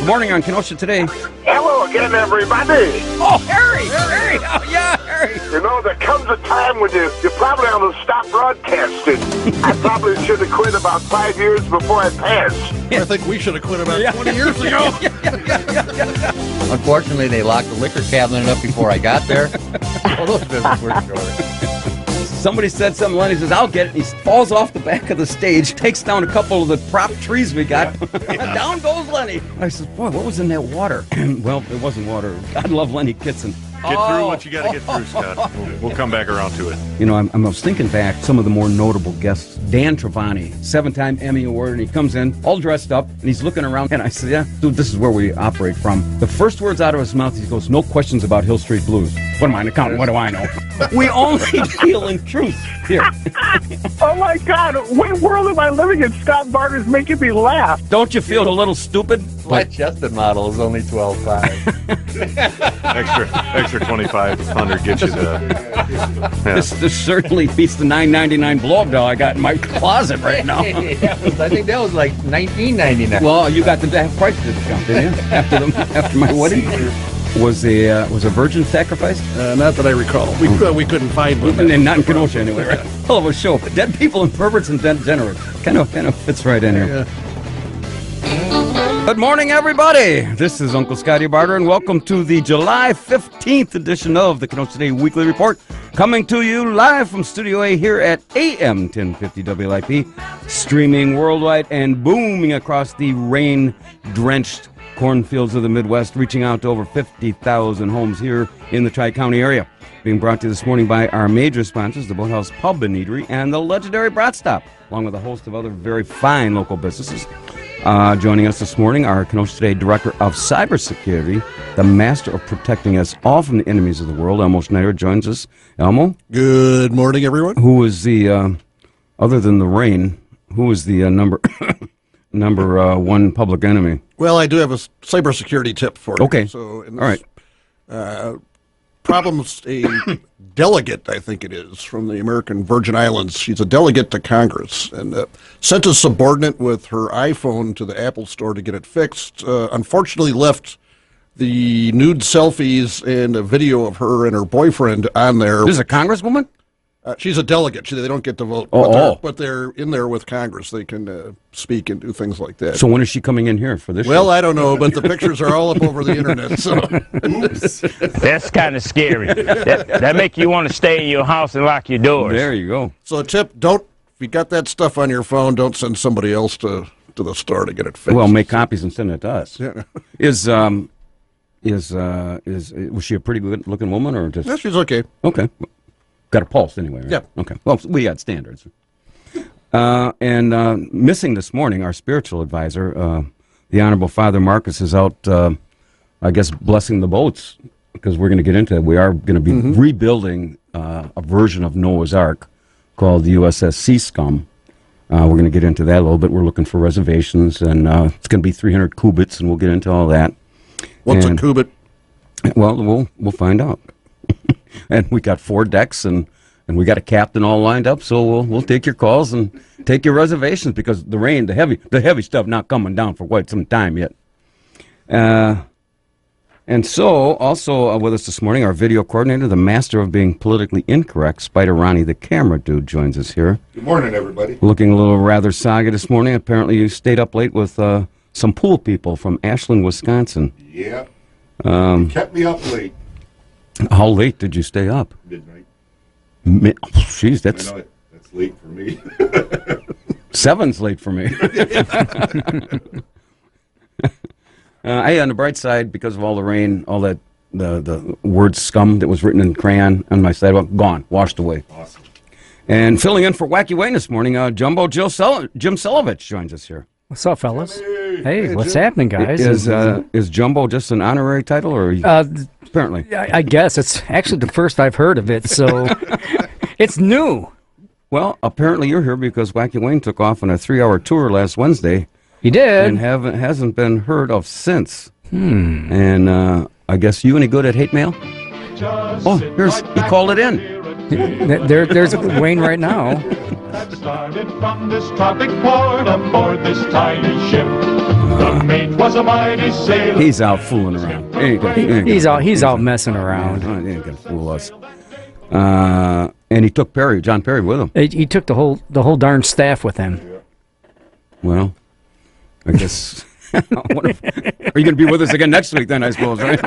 Good morning on Kenosha today. Hello again, everybody. Oh, Harry! Harry! Oh, yeah, Harry! You know, there comes a time when you probably ought to stop broadcasting. I probably should have quit about 5 years before I passed. I think we should have quit about 20 years ago. Unfortunately, they locked the liquor cabinet up before I got there. All those business were short. Somebody said something, Lenny says, I'll get it. He falls off the back of the stage, takes down a couple of the prop trees we got. Down goes Lenny. I said, boy, what was in that water? Well, it wasn't water. God love Lenny Kitson. Get through what you got to get through, Scott. We'll come back around to it. You know, I was thinking back, some of the more notable guests. Dan Travani, 7-time Emmy Award, and he comes in all dressed up, and he's looking around, and I said, yeah, dude, this is where we operate from. The first words out of his mouth, he goes, no questions about Hill Street Blues. What am I, an accountant? What do I know? We only deal in truth here. Oh, my God. What world am I living in? Scott Barter's making me laugh. Don't you feel a little stupid? My chested model is only Extra 2,500 gets you the. Yeah. This certainly beats the $9.99 blow-up doll I got in my closet right now. I think that was like $19.99. Well, you got the price discount, didn't you? After my wedding, was a virgin sacrificed? Not that I recall. We couldn't find one. And not in Kenosha anyway. Right? Hell of a show. Dead people and perverts and degenerates. Kind of fits right in here. Yeah. Good morning, everybody. This is Uncle Scottie Barter, and welcome to the July 15th edition of the Kenosha Today Weekly Report, coming to you live from Studio A here at AM 1050 WLIP, streaming worldwide and booming across the rain-drenched cornfields of the Midwest, reaching out to over 50,000 homes here in the Tri-County area. Being brought to you this morning by our major sponsors, the Boathouse Pub and Eatery and the legendary Brat Stop, along with a host of other very fine local businesses. Joining us this morning, our Kenosha Today Director of Cybersecurity, the master of protecting us all from the enemies of the world, Elmo Schneider, joins us. Elmo? Good morning, everyone. Who is the, other than the rain, who is the number one public enemy? Well, I do have a cybersecurity tip for you. Okay. So, in all this, right. Problems, a delegate, I think it is, from the American Virgin Islands. She's a delegate to Congress and sent a subordinate with her iPhone to the Apple store to get it fixed. Unfortunately left the nude selfies and a video of her and her boyfriend on there. This is a congresswoman? She's a delegate. They don't get to vote, but they're in there with Congress. They can speak and do things like that. So when is she coming in here for this Well, show? I don't know, but the pictures are all up over the internet. So, Oops. That's kind of scary. That make you want to stay in your house and lock your doors. There you go. So tip, if you got that stuff on your phone, don't send somebody else to the store to get it fixed. Well, make copies and send it to us. Yeah. Was she a pretty good looking woman or just? Yeah, she's okay. Okay. Got a pulse anyway, right? Yeah. Okay. Well, we got standards. And missing this morning, our spiritual advisor, the Honorable Father Marcus, is out, I guess, blessing the boats, because we're going to get into it. We are going to be rebuilding a version of Noah's Ark called the USS Sea Scum. We're going to get into that a little bit. We're looking for reservations, and it's going to be 300 cubits, and we'll get into all that. What's a cubit? Well, we'll find out. And we got 4 decks, and we got a captain all lined up. So we'll take your calls and take your reservations, because the rain, the heavy stuff, not coming down for quite some time yet. And so also with us this morning, our video coordinator, the master of being politically incorrect, Spider Ronnie, the camera dude, joins us here. Good morning, everybody. Looking a little rather soggy this morning. Apparently, you stayed up late with some pool people from Ashland, Wisconsin. Yeah. Kept me up late. How late did you stay up? Midnight. Jeez, that's... I know that's late for me. 7's late for me. Hey, on the bright side, because of all the rain, all that, the word scum that was written in crayon on my sidewalk, gone, washed away. Awesome. And filling in for Wacky Wayne this morning, Jumbo Jim Selovich joins us here. What's up, fellas? Hey, what's happening, guys? Is Jumbo just an honorary title, or apparently? I guess it's actually the first I've heard of it, so it's new. Well, apparently you're here because Wacky Wayne took off on a 3-hour tour last Wednesday. He did, and hasn't been heard of since. And I guess you any good at hate mail? Oh, he called it in. There's Wayne right now. Started from this tropic port aboard this tiny ship. The mate was a mighty sailor. He's out fooling around. He's out messing around. He ain't gonna fool us. And he took John Perry, with him. He took the whole darn staff with him. Well, I guess. Are you going to be with us again next week? Then I suppose, right?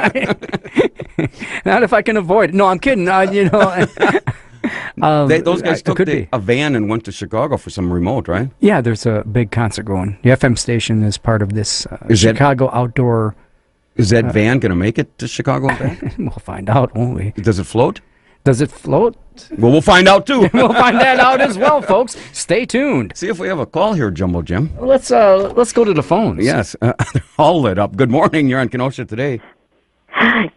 Not if I can avoid it. No, I'm kidding. Those guys took a van and went to Chicago for some remote, right? Yeah, there's a big concert going. The FM station is part of this Chicago outdoor. Is that van going to make it to Chicago and back? We'll find out, won't we? Does it float? Does it float? Well, we'll find out too. We'll find that out as well, folks. Stay tuned. See if we have a call here, Jumbo Jim. Let's go to the phones. Yes, they're all lit up. Good morning. You're on Kenosha today.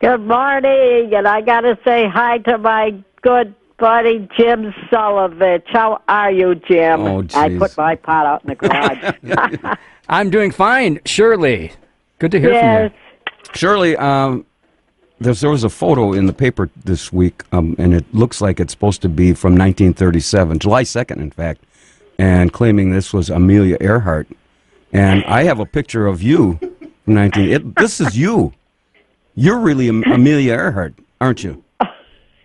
Good morning, and I got to say hi to my good buddy Jim Sullivan. How are you, Jim? Oh, geez. I put my pot out in the garage. I'm doing fine, Shirley. Good to hear from you. Shirley, there was a photo in the paper this week, and it looks like it's supposed to be from 1937, July 2nd, in fact, and claiming this was Amelia Earhart. And I have a picture of you from this is you. You're really Amelia Earhart, aren't you?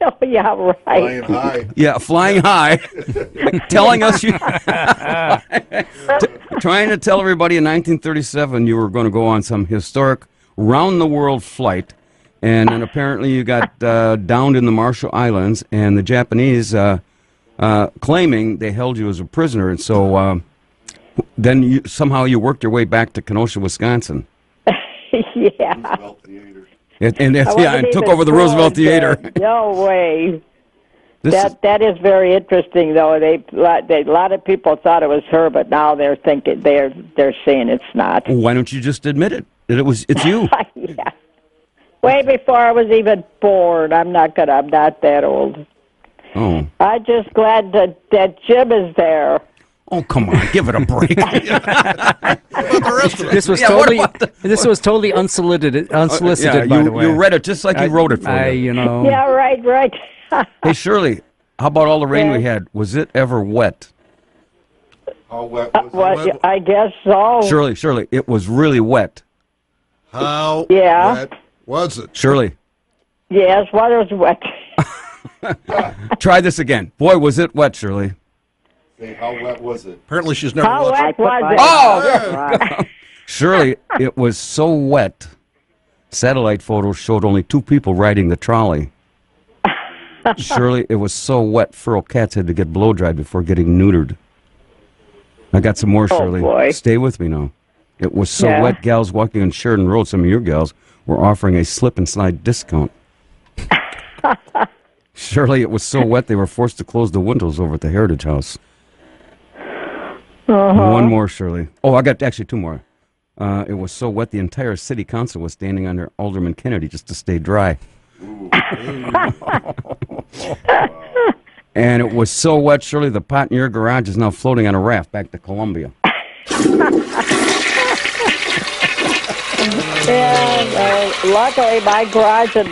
Oh, yeah, right. Flying high. Yeah, flying high, telling us trying to tell everybody in 1937 you were going to go on some historic round-the-world flight. And then apparently you got downed in the Marshall Islands, and the Japanese claiming they held you as a prisoner. And so then somehow you worked your way back to Kenosha, Wisconsin. Yeah. And took over the Roosevelt Theater. No way. That is very interesting, though. A lot of people thought it was her, but now they're thinking they're saying it's not. Why don't you just admit it? It's you. Yeah. Way before I was even born. I'm not that old. Oh. I'm just glad that Jim is there. Oh, come on, give it a break. This was totally unsolicited, by the way. You read it just like he wrote it for you. Yeah, right. Hey, Shirley, how about all the rain we had? Was it ever wet? How wet was it? I guess so. Shirley, it was really wet. How wet was it? Shirley. Yes, water was wet. Try this again. Boy, was it wet, Shirley. Say, how wet was it? Apparently she's never How watched wet was it? Oh, there we go. Shirley, it was so wet. Satellite photos showed only 2 people riding the trolley. Shirley, it was so wet, feral cats had to get blow-dried before getting neutered. I got some more, Shirley. Boy. Stay with me now. It was so wet, gals walking on Sheridan Road, some of your gals, were offering a slip-and-slide discount. Shirley, it was so wet they were forced to close the windows over at the Heritage House. One more, Shirley. Oh, I got actually 2 more. It was so wet the entire city council was standing under Alderman Kennedy just to stay dry. And it was so wet, Shirley, the pot in your garage is now floating on a raft back to Columbia. Luckily, my garage and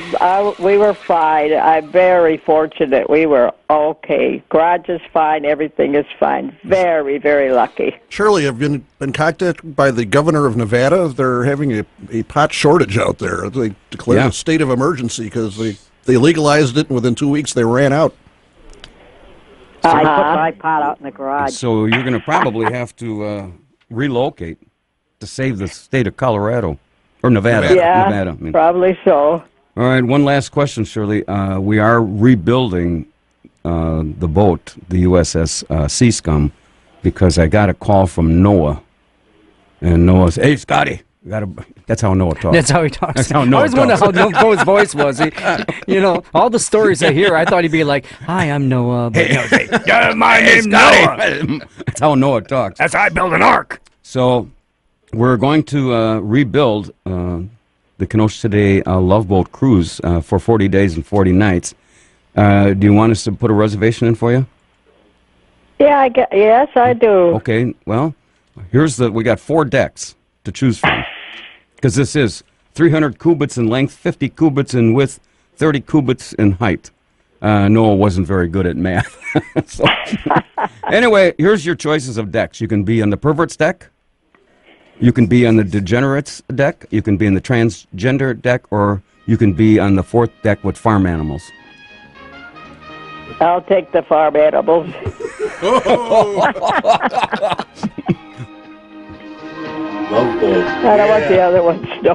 we were fine. I'm very fortunate. We were okay. Garage is fine. Everything is fine. Very, very lucky. Shirley, have you been contacted by the governor of Nevada? They're having a pot shortage out there. They declared a state of emergency because they legalized it, and within 2 weeks they ran out. I put my pot out in the garage. So you're going to probably have to relocate to save the state of Colorado. Or Nevada. Yeah, Nevada, I mean. Probably so. All right, one last question, Shirley. We are rebuilding the boat, the USS Sea Scum, because I got a call from Noah. And Noah said, hey, Scottie. That's how Noah talks. That's how he talks. That's how Noah talks. I always wonder how Noah's voice was. All the stories I hear, I thought he'd be like, hi, I'm Noah. But my name's Noah. That's how Noah talks. That's how I build an ark. So we're going to rebuild the Kenosha Today Love Boat Cruise for 40 days and 40 nights. Do you want us to put a reservation in for you? Yeah, yes, I do. Okay, well, we got 4 decks to choose from. Because this is 300 cubits in length, 50 cubits in width, 30 cubits in height. Noah wasn't very good at math. Anyway, here's your choices of decks. You can be on the pervert's deck. You can be on the degenerates deck, you can be in the transgender deck, or you can be on the fourth deck with farm animals. I'll take the farm animals. Love boat. I don't want the other ones, no.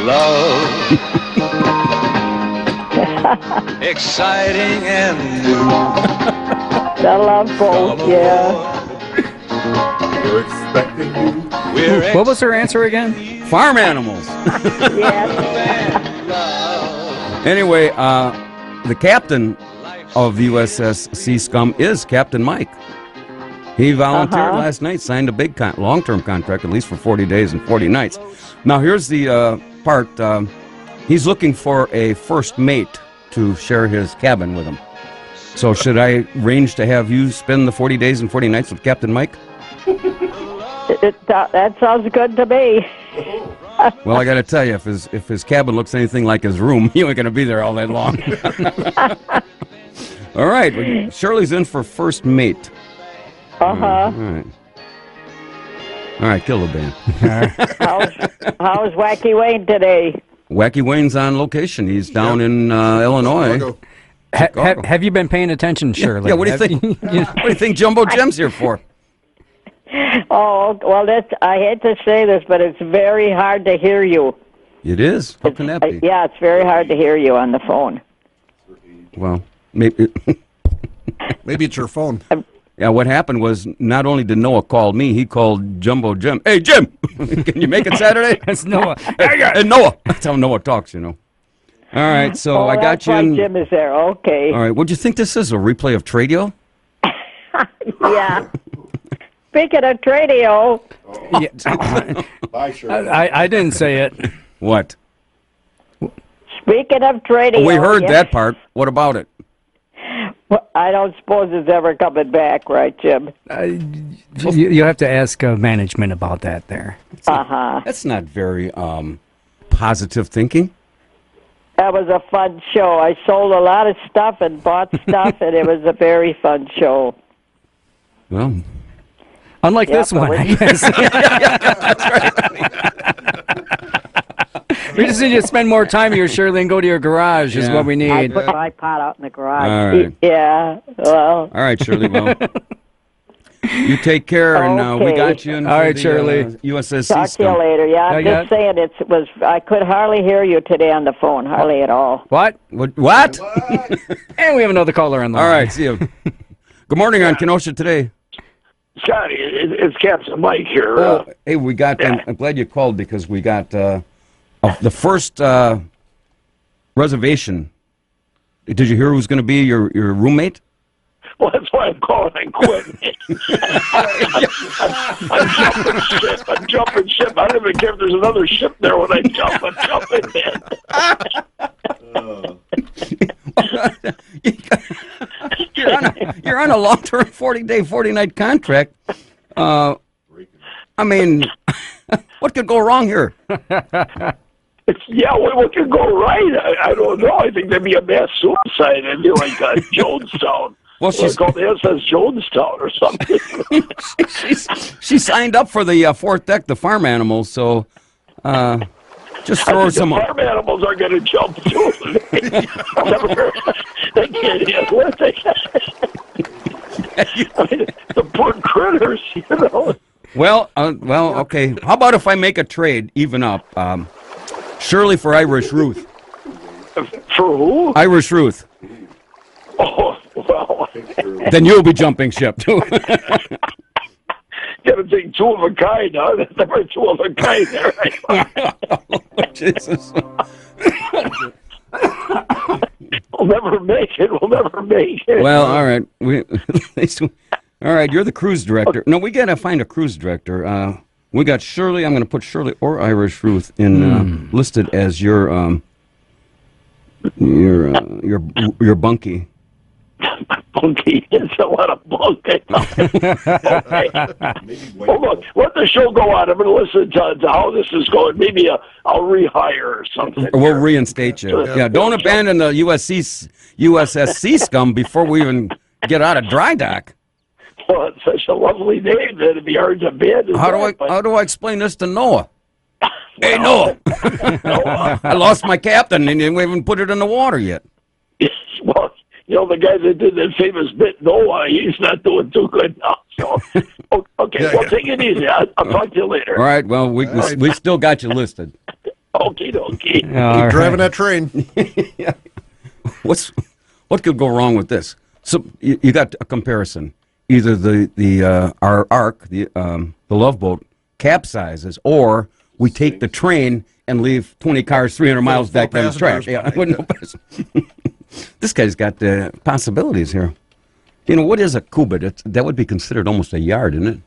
Love, exciting and new. I love both, yeah. We're expecting you. What was her answer again? Farm animals. Yes. Anyway, the captain of the USS Sea Scum is Captain Mike. He volunteered last night, signed a big long-term contract, at least for 40 days and 40 nights. Now, here's the part. He's looking for a first mate to share his cabin with him. So should I arrange to have you spend the 40 days and 40 nights with Captain Mike? That sounds good to me. Well, I got to tell you, if his cabin looks anything like his room, you ain't going to be there all night long. All right, well, Shirley's in for first mate. All right. All right, kill the band. How's Wacky Wayne today? Wacky Wayne's on location. He's down in Illinois. Have you been paying attention, Shirley? Yeah, what do you think? What do you think Jumbo Jim's here for? Oh, well, I hate to say this, but it's very hard to hear you. It is? How can that be? Yeah, it's very hard to hear you on the phone. Well, maybe. Maybe it's your phone. Yeah, what happened was not only did Noah call me, he called Jumbo Jim. Hey, Jim, can you make it Saturday? That's Noah. Hey, Noah. That's how Noah talks, you know. All right, so I got you in. Jim is there, okay. All right, what do you think this is, a replay of Tradio? Yeah. Speaking of Tradio. Bye, Shirley. I didn't say it. What? Speaking of Tradio. Oh, we heard that part. What about it? Well, I don't suppose it's ever coming back, right, Jim? You have to ask management about that there. That's not very positive thinking. That was a fun show. I sold a lot of stuff and bought stuff, and it was a very fun show. Well, unlike this one, I guess. That's right. We just need you to spend more time here, Shirley, and go to your garage is what we need. I put my pot out in the garage. All right. Yeah, well. All right, Shirley. Well, you take care, and we got you in all right, the, Shirley. USS Talk to you later. Yeah, I'm just saying I could hardly hear you today on the phone, hardly at all. What? And we have another caller on the line. All right, see you. Good morning on Kenosha today. Scottie, it's Captain Mike here. Oh, hey, we got. I'm glad you called because we got the first reservation. Did you hear who's going to be your roommate? Well, that's why I'm calling and quitting. I'm jumping ship. I don't even care if there's another ship there when I jump. I'm jumping in. You're on a long-term 40-day, 40-night contract. I mean, what could go wrong here? What could go right? I don't know. I think there'd be a mass suicide. It'd be like Jonestown. Well, she's called the SS Jonestown or something. she signed up for the fourth deck, the farm animals. So just throw her some. The farm animals are going to jump too. They can't handle it. I mean, the poor critters, you know. Well, okay. How about if I make a trade, even up? Shirley for Irish Ruth. For who? Irish Ruth. Oh, well. Then you'll be jumping ship, too. Got to think two of a kind, huh? There's never two of a kind there. Oh, Jesus. We'll never make it. We'll never make it. Well, all right. All right, you're the cruise director. No, we got to find a cruise director. We got Shirley. I'm going to put Shirley or Irish Ruth in listed as your bunkie. Bunkie. It's a lot of bunk. Okay. Hold on. Let the show go on. I'm going to listen to how this is going. Maybe I'll rehire or something. We'll reinstate you. Yeah, don't abandon the USS Sea Scum before we even get out of dry dock. Well, it's such a lovely name that it'd be hard to abandon. How do I explain this to Noah? Hey, Noah. I lost my captain, and we haven't put it in the water yet. Well, the guy that did that famous bit, Noah, he's not doing too good now. So, okay, take it easy. I'll talk to you later. All right, well, we still got you listed. Okie dokie. Keep driving that train. Yeah. What could go wrong with this? So you got a comparison. Either our ark, the Love Boat, capsizes, or we take the train and leave 20 cars 300 miles back down the track. Yeah, this guy's got possibilities here. What is a cubit? That would be considered almost a yard, isn't it?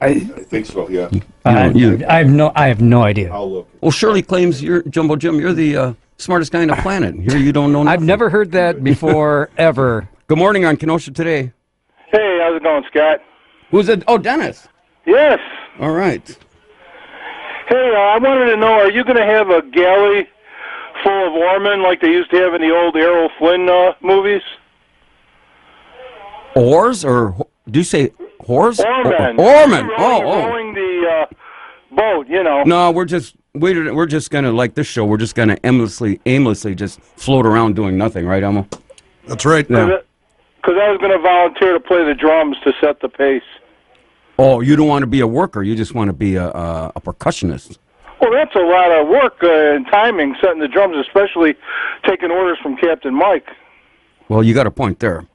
I think so. Yeah. I have no idea. I'll look. Well, Shirley claims Jumbo Jim, you're the smartest guy on the planet. Here you don't know nothing. I've never heard that before, ever. Good morning on Kenosha Today. Hey, how's it going, Scott? Who's it? Oh, Dennis. Yes. All right. Hey, I wanted to know, are you going to have a galley full of oarmen like they used to have in the old Errol Flynn movies? Oars, or do you say whores? Oarmen. Oarmen. Rowing the boat, No, we're just gonna, like this show, we're just gonna aimlessly just float around doing nothing, right, Elmo? That's right. Yeah. Because I was going to volunteer to play the drums to set the pace. Oh, you don't want to be a worker. You just want to be a percussionist. Well, that's a lot of work and timing, setting the drums, especially taking orders from Captain Mike. Well, you got a point there.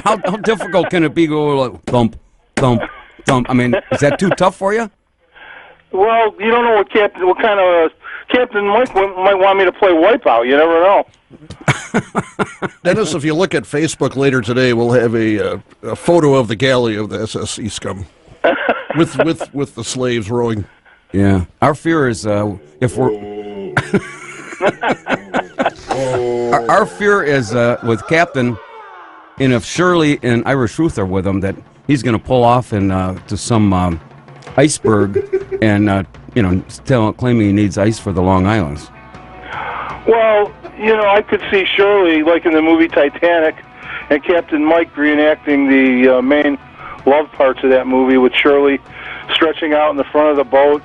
How difficult can it be to go like, thump, thump, thump? I mean, is that too tough for you? Well, you don't know what kind of Captain Mike might want me to play Wipeout. You never know. Dennis, if you look at Facebook later today, we'll have a photo of the galley of the SS Scum with the slaves rowing. Yeah, our fear is if we're our fear is with Captain, and if Shirley and Irish Ruth are with him, that he's going to pull off and to some iceberg and claiming he needs ice for the Long Islands. Well, I could see Shirley, like in the movie Titanic, and Captain Mike reenacting the main love parts of that movie with Shirley stretching out in the front of the boat.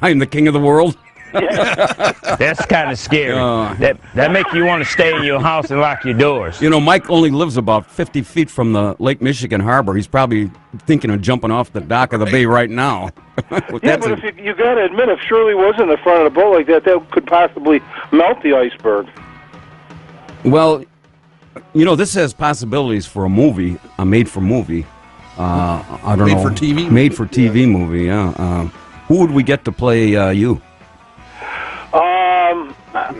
I'm the king of the world. That's kind of scary. That makes you want to stay in your house and lock your doors. Mike only lives about 50 feet from the Lake Michigan harbor. He's probably thinking of jumping off the dock of the bay right now. But if you got to admit, if Shirley was in the front of the boat like that, that could possibly melt the iceberg. Well, this has possibilities for a movie, a made-for-movie. I don't know. Made-for-TV? Made-for-TV movie, yeah. Who would we get to play you?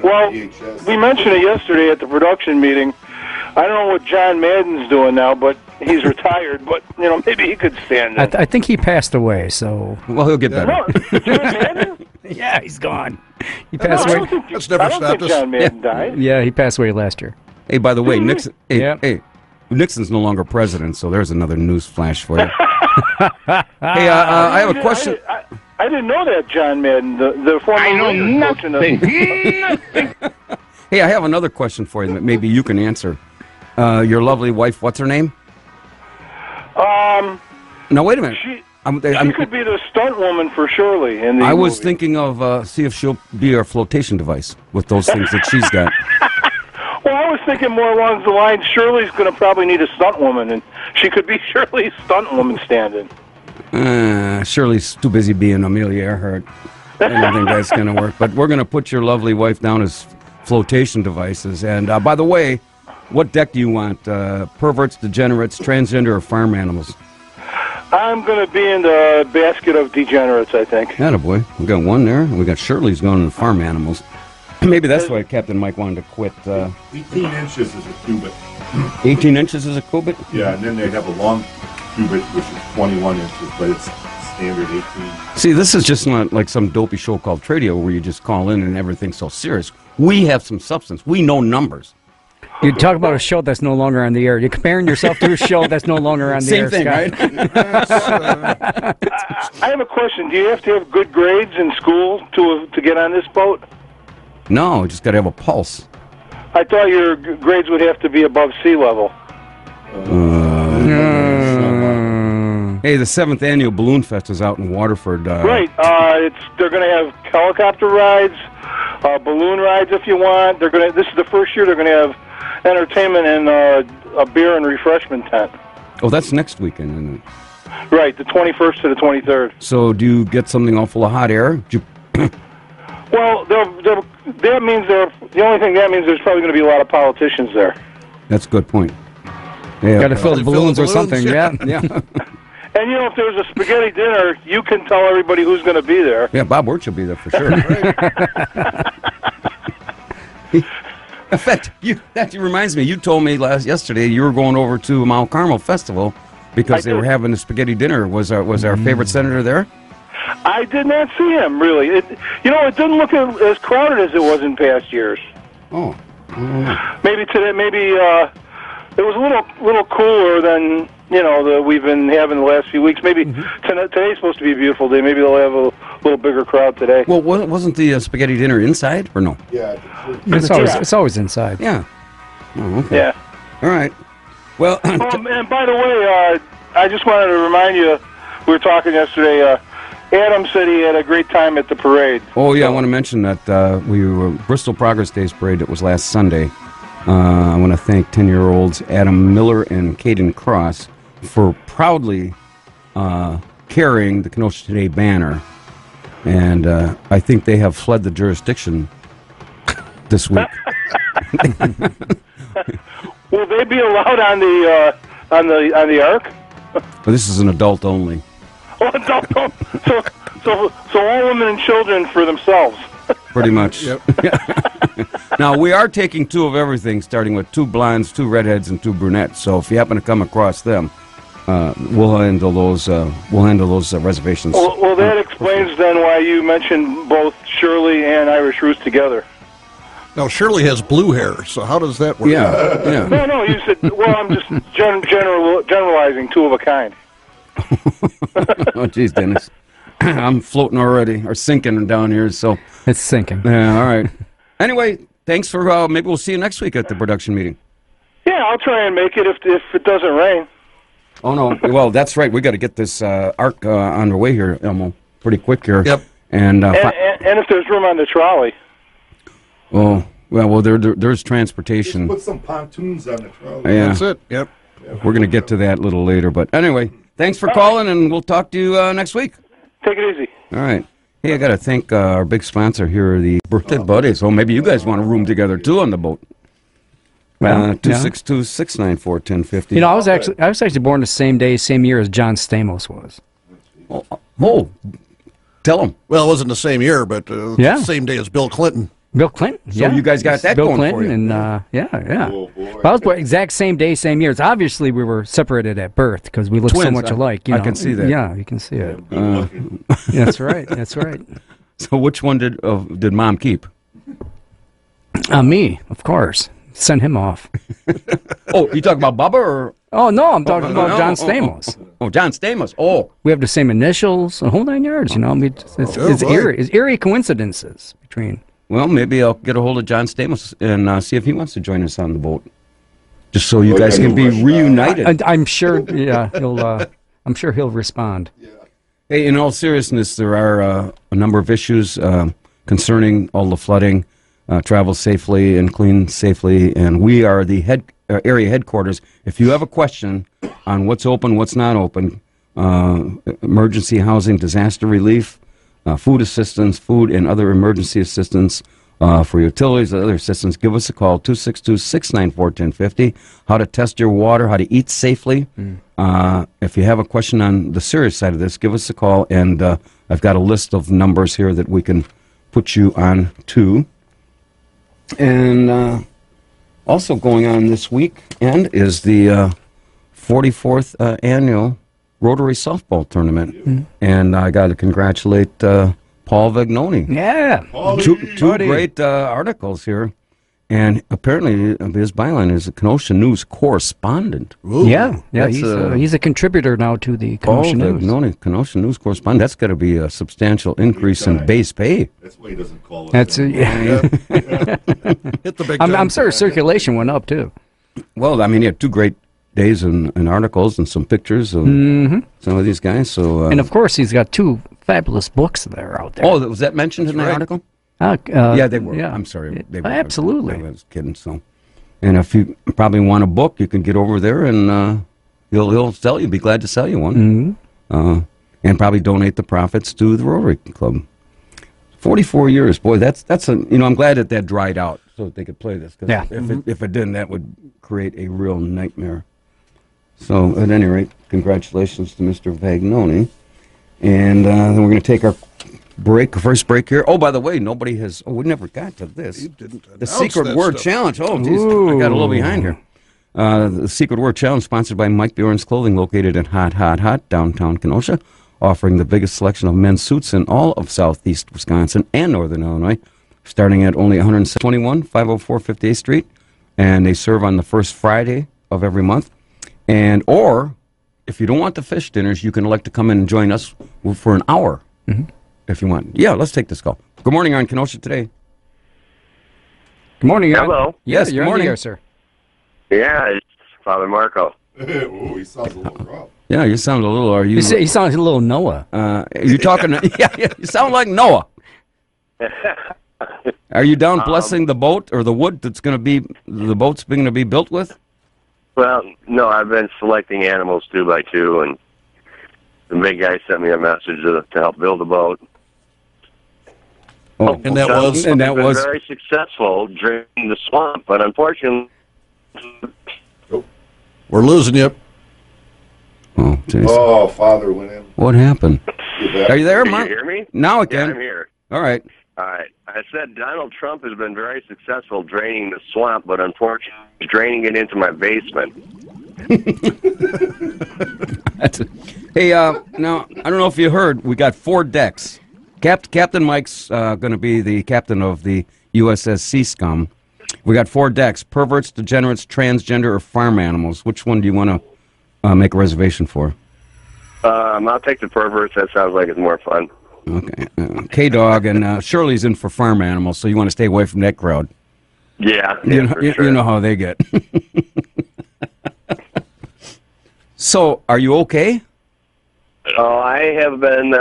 Well, we mentioned it yesterday at the production meeting. I don't know what John Madden's doing now, but he's retired. But maybe he could stand it. I think he passed away. So he'll get better. No, John Madden? Yeah, he's gone. He passed away. That's never stopped us. John Madden died. Yeah, he passed away last year. Hey, by the way, Nixon. Hey, Nixon's no longer president, so there's another news flash for you. Hey, I have a question. I didn't know that, John Madden, the former coach. Nothing. Hey, I have another question for you that maybe you can answer. Your lovely wife, what's her name? No, wait a minute. She could be the stunt woman for Shirley. I was thinking of see if she'll be our flotation device with those things that she's got. Well, I was thinking more along the lines, Shirley's going to probably need a stunt woman, and she could be Shirley's stunt woman stand-in. Shirley's too busy being Amelia Earhart. I don't think that's going to work. But we're going to put your lovely wife down as flotation devices. And by the way, what deck do you want? Perverts, degenerates, transgender, or farm animals? I'm going to be in the basket of degenerates, I think. Attaboy. We got one there. We got Shirley's going to the farm animals. Maybe that's why Captain Mike wanted to quit. 18 inches is a cubit. 18 inches is a cubit? Yeah, and then they have a long cubit, which is 21 inches, but it's standard 18. See, this is just not like some dopey show called Tradio where you just call in and everything's so serious. We have some substance. We know numbers. You talk about a show that's no longer on the air. You're comparing yourself to a show that's no longer on the air. Same thing, Scott. right? I have a question. Do you have to have good grades in school to get on this boat? No, you just got to have a pulse. I thought your grades would have to be above sea level. Hey, the 7th annual Balloon Fest is out in Waterford. Right. They're going to have helicopter rides, balloon rides if you want. This is the first year they're going to have entertainment and a beer and refreshment tent. Oh, that's next weekend, isn't it? Right, the 21st to the 23rd. So do you get something all full of hot air? Well, that means the only thing that means there's probably going to be a lot of politicians there. That's a good point. Yeah. Got to fill the balloons or something. Yeah. And if there's a spaghetti dinner, you can tell everybody who's going to be there. Yeah, Bob Wirtz will be there for sure. In fact, that reminds me. You told me yesterday you were going over to Mount Carmel Festival because they were having a spaghetti dinner. Was our favorite senator there? I did not see him really. It didn't look as crowded as it was in past years. Oh. Maybe today. Maybe it was a little cooler than that we've been having the last few weeks. Maybe today's supposed to be a beautiful day. Maybe they'll have a little bigger crowd today. Well, wasn't the spaghetti dinner inside or no? Yeah. It's always inside. Yeah. Oh, okay. Yeah. All right. Well. And by the way, I just wanted to remind you, we were talking yesterday. Adam said he had a great time at the parade. Oh yeah, I want to mention that we were Bristol Progress Days parade. That was last Sunday. I want to thank 10-year-olds Adam Miller and Caden Cross for proudly carrying the Kenosha Today banner, and I think they have fled the jurisdiction this week. Will they be allowed on the ark? Well, this is an adult only. Oh, adult only. So all women and children for themselves. Pretty much. Yep. Now, we are taking 2 of everything, starting with 2 blondes, 2 redheads, and 2 brunettes. So if you happen to come across them, we'll handle those reservations. Well, that explains then why you mentioned both Shirley and Irish Roost together. Now, Shirley has blue hair, so how does that work? Yeah. No, you said, well, I'm just generalizing 2 of a kind. Oh, geez, Dennis. I'm floating already, or sinking down here, so. It's sinking. Yeah, all right. Anyway, thanks for, maybe we'll see you next week at the production meeting. Yeah, I'll try and make it if it doesn't rain. Oh, no. Well, that's right. We got to get this arc on the way here, Elmo, pretty quick here. Yep. And if there's room on the trolley. Oh, well, there's transportation. Just put some pontoons on the trolley. Yeah. That's it. Yep. We're going to get to that a little later. But anyway, thanks for calling, and we'll talk to you next week. Take it easy. All right. Hey, I got to thank our big sponsor here, the Birthday Buddies. So maybe you guys want to room together, too, on the boat. 262-694-1050. I was actually born the same day, same year as John Stamos was. Oh, tell him. Well, it wasn't the same year, but the same day as Bill Clinton. Bill Clinton. So you guys got that Bill going Clinton for you. And yeah. Well, I was born exact same day, same years. Obviously, we were separated at birth because we look so much alike. I can see that. Yeah, you can see it. That's right. That's right. So which one did Mom keep? Me, of course. Send him off. Oh, you talking about Bubba or? Oh no, I'm talking about John Stamos. Oh, John Stamos. Oh, we have the same initials, a whole 9 yards. It's eerie. It's eerie coincidences between. Well, maybe I'll get a hold of John Stamos and see if he wants to join us on the boat, just so you guys can be reunited. I'm sure. Yeah, I'm sure he'll respond. Yeah. Hey, in all seriousness, there are a number of issues concerning all the flooding. Travel safely and clean safely, and we are the area headquarters. If you have a question on what's open, what's not open, emergency housing, disaster relief, food assistance, food and other emergency assistance for utilities and other assistance, give us a call, 262-694-1050. How to test your water, how to eat safely. If you have a question on the serious side of this, give us a call, and I've got a list of numbers here that we can put you on to. And also going on this weekend is the 44th annual Rotary Softball Tournament. And I got to congratulate Paul Vignoni. Yeah. Two great articles here. And apparently his byline is a Kenosha News correspondent. Ooh. Yeah, he's a contributor now to the Kenosha News. Kenosha News correspondent. That's got to be a substantial increase in base pay. That's why he doesn't call it. That's Hit the big I'm sure circulation went up too. Well, I mean, he had two great days and articles and some pictures of some of these guys. So and of course, he's got 2 fabulous books that are out there. Oh, was that mentioned in the article? Yeah, they were. Yeah. I'm sorry. They were. Absolutely. I was kidding. So, and if you probably want a book, you can get over there and he'll sell you. Be glad to sell you one. And probably donate the profits to the Rotary Club. 44 years, boy. That's a I'm glad that dried out so that they could play this. Cause if it didn't, that would create a real nightmare. So at any rate, congratulations to Mr. Vagnoni. And then we're going to take our first break here. Oh, by the way, we never got to this. You didn't the Secret Word Challenge. Oh, geez, I got a little behind here. The Secret Word Challenge, sponsored by Mike Bjorn's Clothing, located in Hot, downtown Kenosha, offering the biggest selection of men's suits in all of southeast Wisconsin and northern Illinois, starting at only 121 504 58th Street. And they serve on the first Friday of every month. Or, if you don't want the fish dinners, you can elect to come in and join us for an hour. If you want. Yeah, let's take this call. Good morning, on Kenosha Today. Good morning. Hello. Yes, you're good morning. Here, sir. Yeah, it's Father Marco. Ooh, he sounds a little rough. Yeah, you sound a little. He sounds a little Noah. You talking? Yeah, you sound like Noah. Are you down blessing the boat or the wood that's going to be the boat's going to be built with? Well, no, I've been selecting animals 2 by 2, and the big guy sent me a message to help build the boat. Oh, and that was very successful draining the swamp, but unfortunately, we're losing you. Oh, geez. Oh, Father went in. What happened? Are you there, can Mark? you hear me? Now I can. Yeah, I'm here. All right. All right. I said Donald Trump has been very successful draining the swamp, but unfortunately, he's draining it into my basement. Hey, now, I don't know if you heard, we got 4 decks. Captain Mike's going to be the captain of the USS Sea Scum. We got 4 decks: perverts, degenerates, transgender, or farm animals. Which one do you want to make a reservation for? I'll take the perverts. That sounds like it's more fun. Okay. K-Dog and Shirley's in for farm animals, so you want to stay away from that crowd. Yeah, you know how they get. So, are you okay? Oh, I have been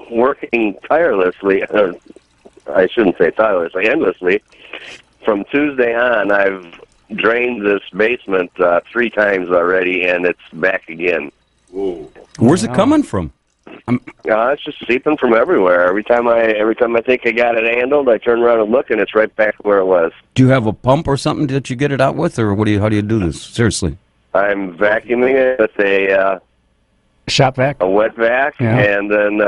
working tirelessly. I shouldn't say tirelessly, endlessly. From Tuesday on, I've drained this basement 3 times already, and it's back again. Whoa. Where's it coming from? It's just seeping from everywhere. Every time I think I got it handled, I turn around and look, and it's right back where it was. Do you have a pump or something that you get it out with, or how do you do this? Seriously. I'm vacuuming it with a shop vac, a wet vac, and then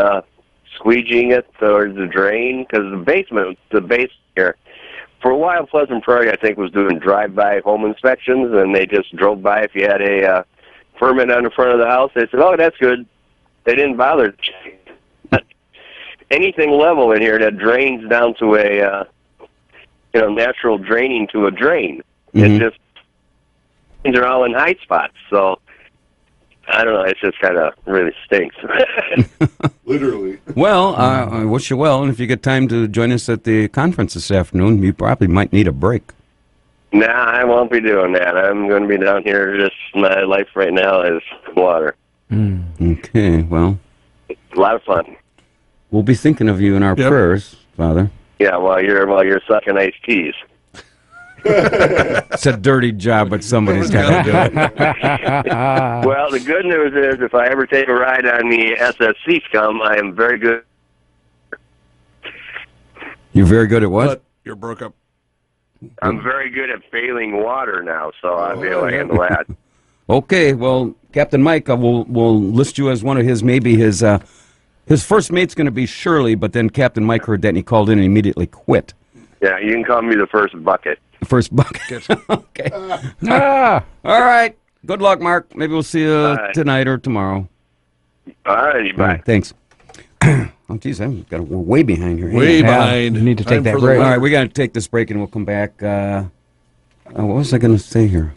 squeegeeing it towards the drain, because the base here. For a while, Pleasant Prairie, I think, was doing drive-by home inspections, and they just drove by if you had a permit on the front of the house. They said, "Oh, that's good." They didn't bother to check. Anything level in here that drains down to a natural draining to a drain. It just they're all in high spots. So I don't know. It just kind of really stinks. Literally. Well, I wish you well, and if you get time to join us at the conference this afternoon, you probably might need a break. Nah, I won't be doing that. I'm going to be down here. Just my life right now is water. Okay, well, a lot of fun. We'll be thinking of you in our prayers, Father. Yeah, while you're sucking iced teas. It's a dirty job, but somebody's got to do it. Well, the good news is, if I ever take a ride on the SSC Scum, I am very good. You're very good at what? But you're broke up. I'm very good at failing water now, so I'll be able to handle that. Okay, well, Captain Mike will list you as one of his, maybe his first mate's going to be Shirley, but then Captain Mike heard that and he called in and immediately quit. Yeah, you can call me the first bucket. The first bucket. Okay. All right. Good luck, Mark. Maybe we'll see you tonight or tomorrow. All righty, bye. Right, thanks. Oh, geez, we're way behind here. Way behind. You need to take that break. All right, we got to take this break and we'll come back. What was I going to say here?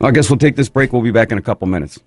I guess we'll take this break. We'll be back in a couple minutes.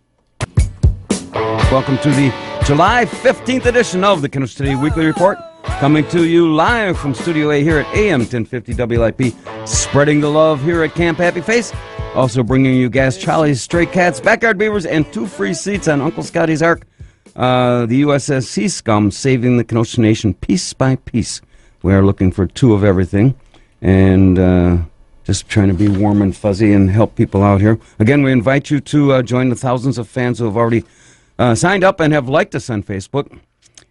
Welcome to the July 15th edition of the Kenosha Today Weekly Report. Coming to you live from Studio A here at AM 1050 WLIP. Spreading the love here at Camp Happy Face. Also bringing you Gas Charlie's Stray Cats, Backyard Beavers, and 2 free seats on Uncle Scottie's Ark. The USS Sea Scum saving the Kenosha Nation piece by piece. We are looking for 2 of everything. And just trying to be warm and fuzzy and help people out here. Again, we invite you to join the thousands of fans who have already signed up and have liked us on Facebook.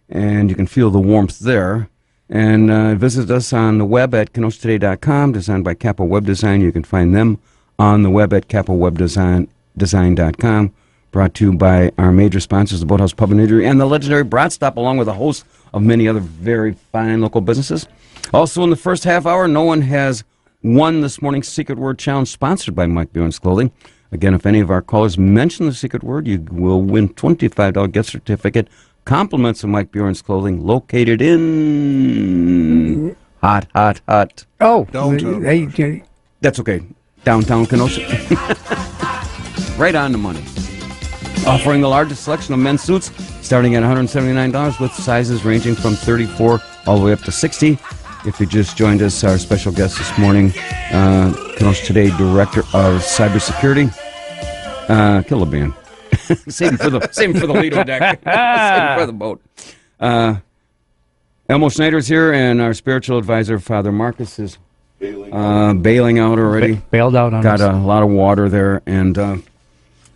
And you can feel the warmth there. And visit us on the web at KenoshaToday.com, designed by Capo Web Design. You can find them on the web at CapoWebDesign.com. Brought to you by our major sponsors, the Boathouse Pub and Eatery and the legendary Brat Stop, along with a host of many other very fine local businesses. Also, in the first half hour, no one has won this morning's Secret Word Challenge, sponsored by Mike Bjorn's Clothing. Again, if any of our callers mention the secret word, you will win $25 gift certificate, compliments of Mike Bjorn's Clothing, located in hot. Oh, downtown. That's okay. Downtown Kenosha. Right on the money. Offering the largest selection of men's suits, starting at $179, with sizes ranging from 34 all the way up to 60. If you just joined us, our special guest this morning, Kenosha Today Director of Cybersecurity, Killer Band. Same for the Lido deck. Same for the boat. Elmo Schneider's here, and our spiritual advisor, Father Marcus, is bailing out already. Bailed out on Got us. a lot of water there, and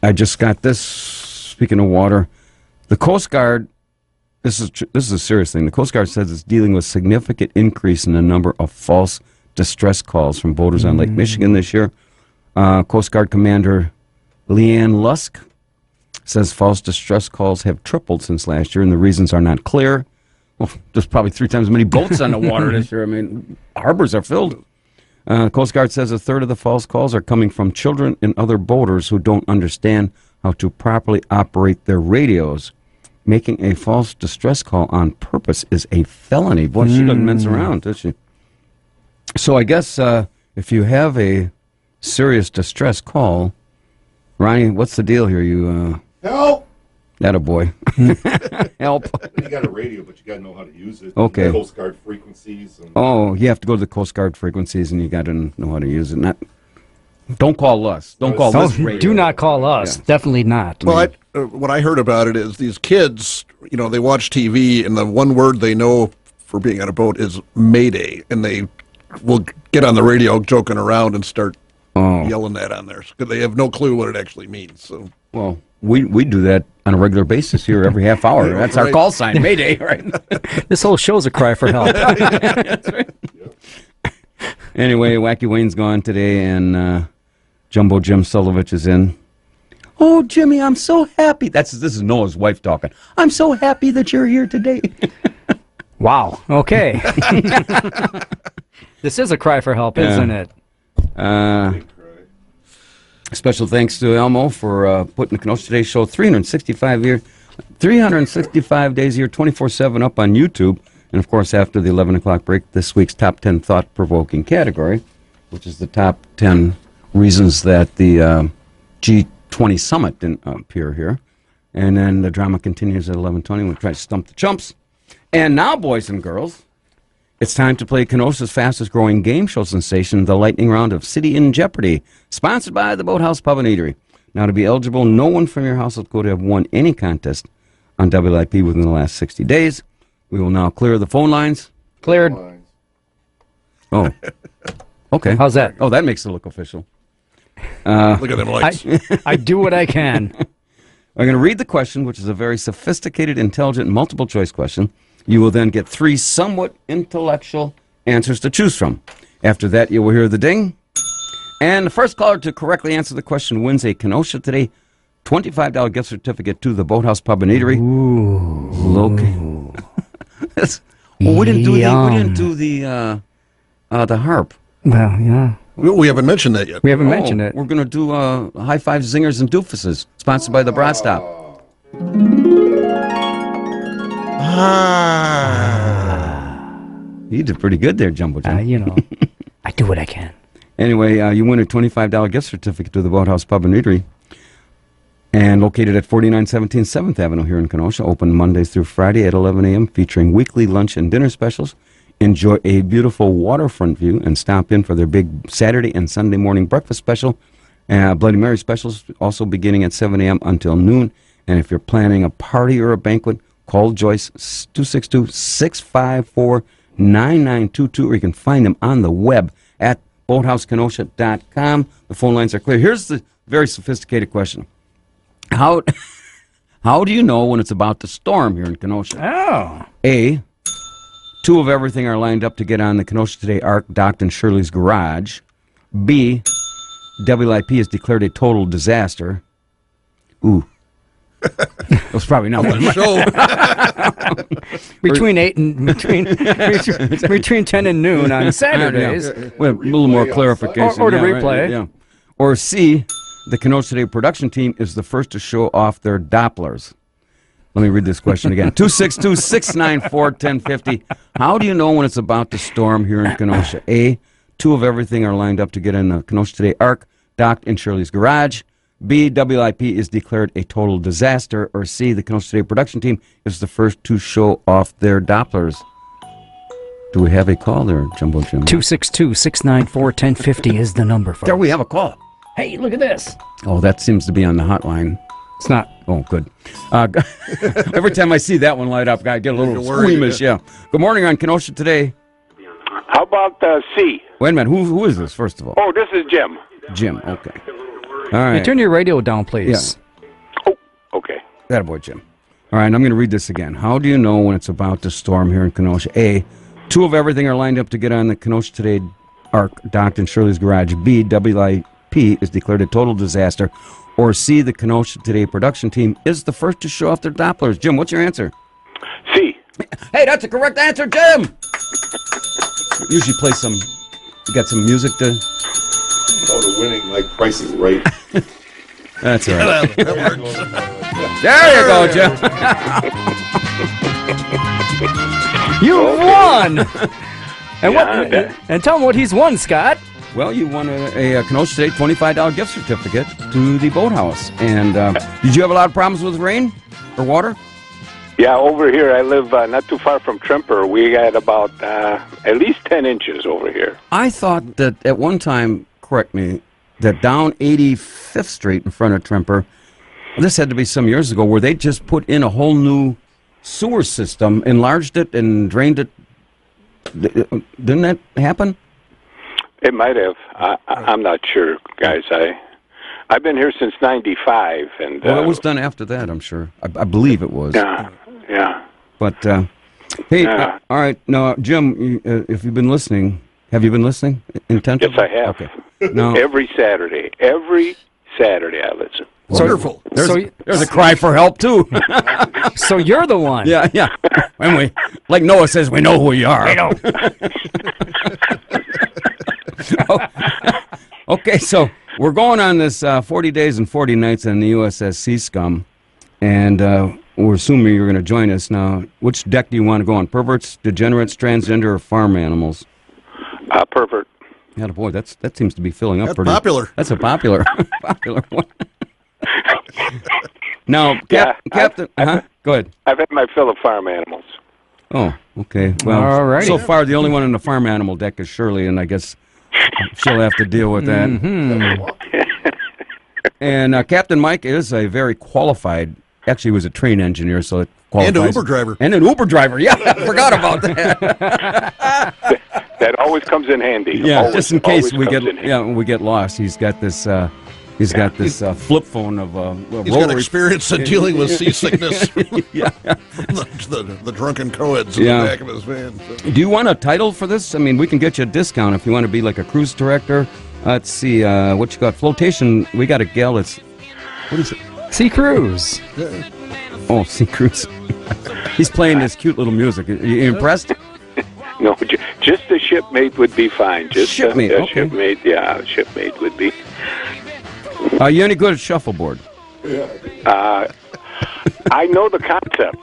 I just got this. Speaking of water, the Coast Guard. This is a serious thing. The Coast Guard says it's dealing with significant increase in the number of false distress calls from boaters on Lake Michigan this year. Coast Guard Commander Leanne Lusk says false distress calls have tripled since last year, and the reasons are not clear. Well, there's probably 3 times as many boats on the water this year. I mean, harbors are filled. Coast Guard says a third of the false calls are coming from children and other boaters who don't understand how to properly operate their radios. Making a false distress call on purpose is a felony. Boy, she doesn't mince around, does she? So I guess if you have a serious distress call, Ronnie, what's the deal here? You Help! Attaboy. Help. You got a radio, but you got to know how to use it. Okay. Coast Guard frequencies. And Oh, you have to go to the Coast Guard frequencies, and you got to know how to use it. Don't call us. Don't call this radio. Do not call us. Yeah. Definitely not. Well, what I heard about it is these kids, they watch TV, and the one word they know for being on a boat is Mayday, and they will get on the radio joking around and start yelling that on there, because they have no clue what it actually means. So, well, we do that on a regular basis here every half hour. That's our call sign, Mayday, right? This whole show's a cry for help. That's right. Anyway, Wacky Wayne's gone today, and Jumbo Jim Sulovich is in. Oh, Jimmy, I'm so happy. This is Noah's wife talking. I'm so happy that you're here today. Wow. Okay. This is a cry for help, isn't it? Special thanks to Elmo for putting the Kenosha Today show 365 days a year, 24/7 up on YouTube. And, of course, after the 11 o'clock break, this week's top 10 thought-provoking category, which is the top 10 reasons that the G20 summit didn't appear here. And then the drama continues at 11:20. We'll try to stump the chumps. And now, boys and girls, it's time to play Kenosha's fastest-growing game show sensation, the lightning round of City in Jeopardy, sponsored by the Boathouse Pub and Eatery. Now, to be eligible, no one from your household could have won any contest on WIP within the last 60 days. We will now clear the phone lines. Cleared. Oh, okay. How's that? Oh, that makes it look official. look at them lights. I do what I can. I'm going to read the question, which is a very sophisticated, intelligent, multiple-choice question. You will then get 3 somewhat intellectual answers to choose from. After that, you will hear the ding. And the first caller to correctly answer the question wins a Kenosha Today $25 gift certificate to the Boathouse Pub and Eatery. Ooh. Well, we didn't do the harp. Well, yeah. We haven't mentioned that yet. We haven't mentioned it. We're going to do High Five Zingers and Doofuses, sponsored by the Brat Stop. You did pretty good there, Jumbo Jim. I do what I can. Anyway, you win a $25 gift certificate to the Boathouse Pub and Eatery, and located at 4917 7th Avenue here in Kenosha. Open Mondays through Friday at 11 a.m., featuring weekly lunch and dinner specials. Enjoy a beautiful waterfront view and stop in for their big Saturday and Sunday morning breakfast special. Bloody Mary specials also beginning at 7 a.m. until noon. And if you're planning a party or a banquet, call Joyce 262-654-9922, or you can find them on the web at boathousekenosha.com. The phone lines are clear. Here's the very sophisticated question. How do you know when it's about to storm here in Kenosha? Oh. A, 2 of everything are lined up to get on the Kenosha Today Ark docked in Shirley's garage. B, WIP has declared a total disaster. Ooh. It was probably not one. between 10 and noon on Saturdays. Well, a little more clarification. Or to replay. Right, yeah. Or C, the Kenosha Today production team is the first to show off their Dopplers. Let me read this question again. 262-694-1050. How do you know when it's about to storm here in Kenosha? A, 2 of everything are lined up to get in the Kenosha Today Ark docked in Shirley's garage. B, WIP is declared a total disaster. Or C, the Kenosha Today production team is the first to show off their Dopplers. Do we have a call there, Jumbo Jim? 262-694-1050 is the number, folks. There we have a call. Hey, look at this. Oh, that seems to be on the hotline. It's not. Oh, good. Every time I see that one light up, I get a little squeamish. Yeah. Good morning on Kenosha Today. How about C? Wait a minute. Who is this, first of all? Oh, this is Jim. Jim. Okay. All right. Hey, turn your radio down, please. Yeah. Oh, okay. That boy, Jim. All right, I'm going to read this again. How do you know when it's about to storm here in Kenosha? A, 2 of everything are lined up to get on the Kenosha Today Ark docked in Shirley's garage. B, WIP is declared a total disaster. Or C, the Kenosha Today production team is the first to show off their Dopplers. Jim, what's your answer? C. Hey, that's a correct answer, Jim! Usually play some, you got some music to... Oh, the winning, like, Price is Right. That's all right. That works. There you go, Jim. You won! And tell him what he's won, Scott. Well, you won a Kenosha State $25 gift certificate to the boathouse. And did you have a lot of problems with rain or water? Yeah, over here I live not too far from Trimper. We got about at least 10 inches over here. I thought that at one time, correct me, that down 85th Street in front of Trimper, this had to be some years ago, where they just put in a whole new sewer system, enlarged it and drained it. Didn't that happen? It might have. I'm not sure, guys. I've been here since '95, and well, it was done after that, I'm sure. I believe it was. Yeah. But hey, all right. Now, Jim, if you've been listening, have you been listening intently? Yes, I have. Okay. No. Every Saturday I listen. Wonderful. There's a cry for help too. So you're the one. Yeah. When we, like Noah says, we know who you are. I know. Okay, so we're going on this 40 days and 40 nights on the USS Sea Scum, and we're assuming you're going to join us. Now, which deck do you want to go on? Perverts, degenerates, transgender, or farm animals? Pervert. Yeah, boy, that seems to be filling up. That's pretty popular. That's a popular one. Now, Captain, go ahead. I've had my fill of farm animals. Oh, okay. Well, alrighty. So far the only one on the farm animal deck is Shirley, and I guess she'll have to deal with that. And Captain Mike is a very qualified. Actually, he was a train engineer, so it qualifies. And an Uber driver. And an Uber driver. Yeah, I forgot about that. That always comes in handy. Yeah, always, just in case we get lost. He's got this. He's got this flip phone of he's got experience in dealing with seasickness. Yeah. the drunken co-eds in the back of his van. So. Do you want a title for this? I mean, we can get you a discount if you want to be like a cruise director. Let's see, what you got? Flotation, we got a gal that's, what is it? Sea Cruise. Yeah. Oh, Sea Cruise. He's playing this cute little music. Are you impressed? No, just a shipmate would be fine. Just shipmate, a okay. Shipmate, yeah, a shipmate would be. Are you any good at shuffleboard? I know the concept.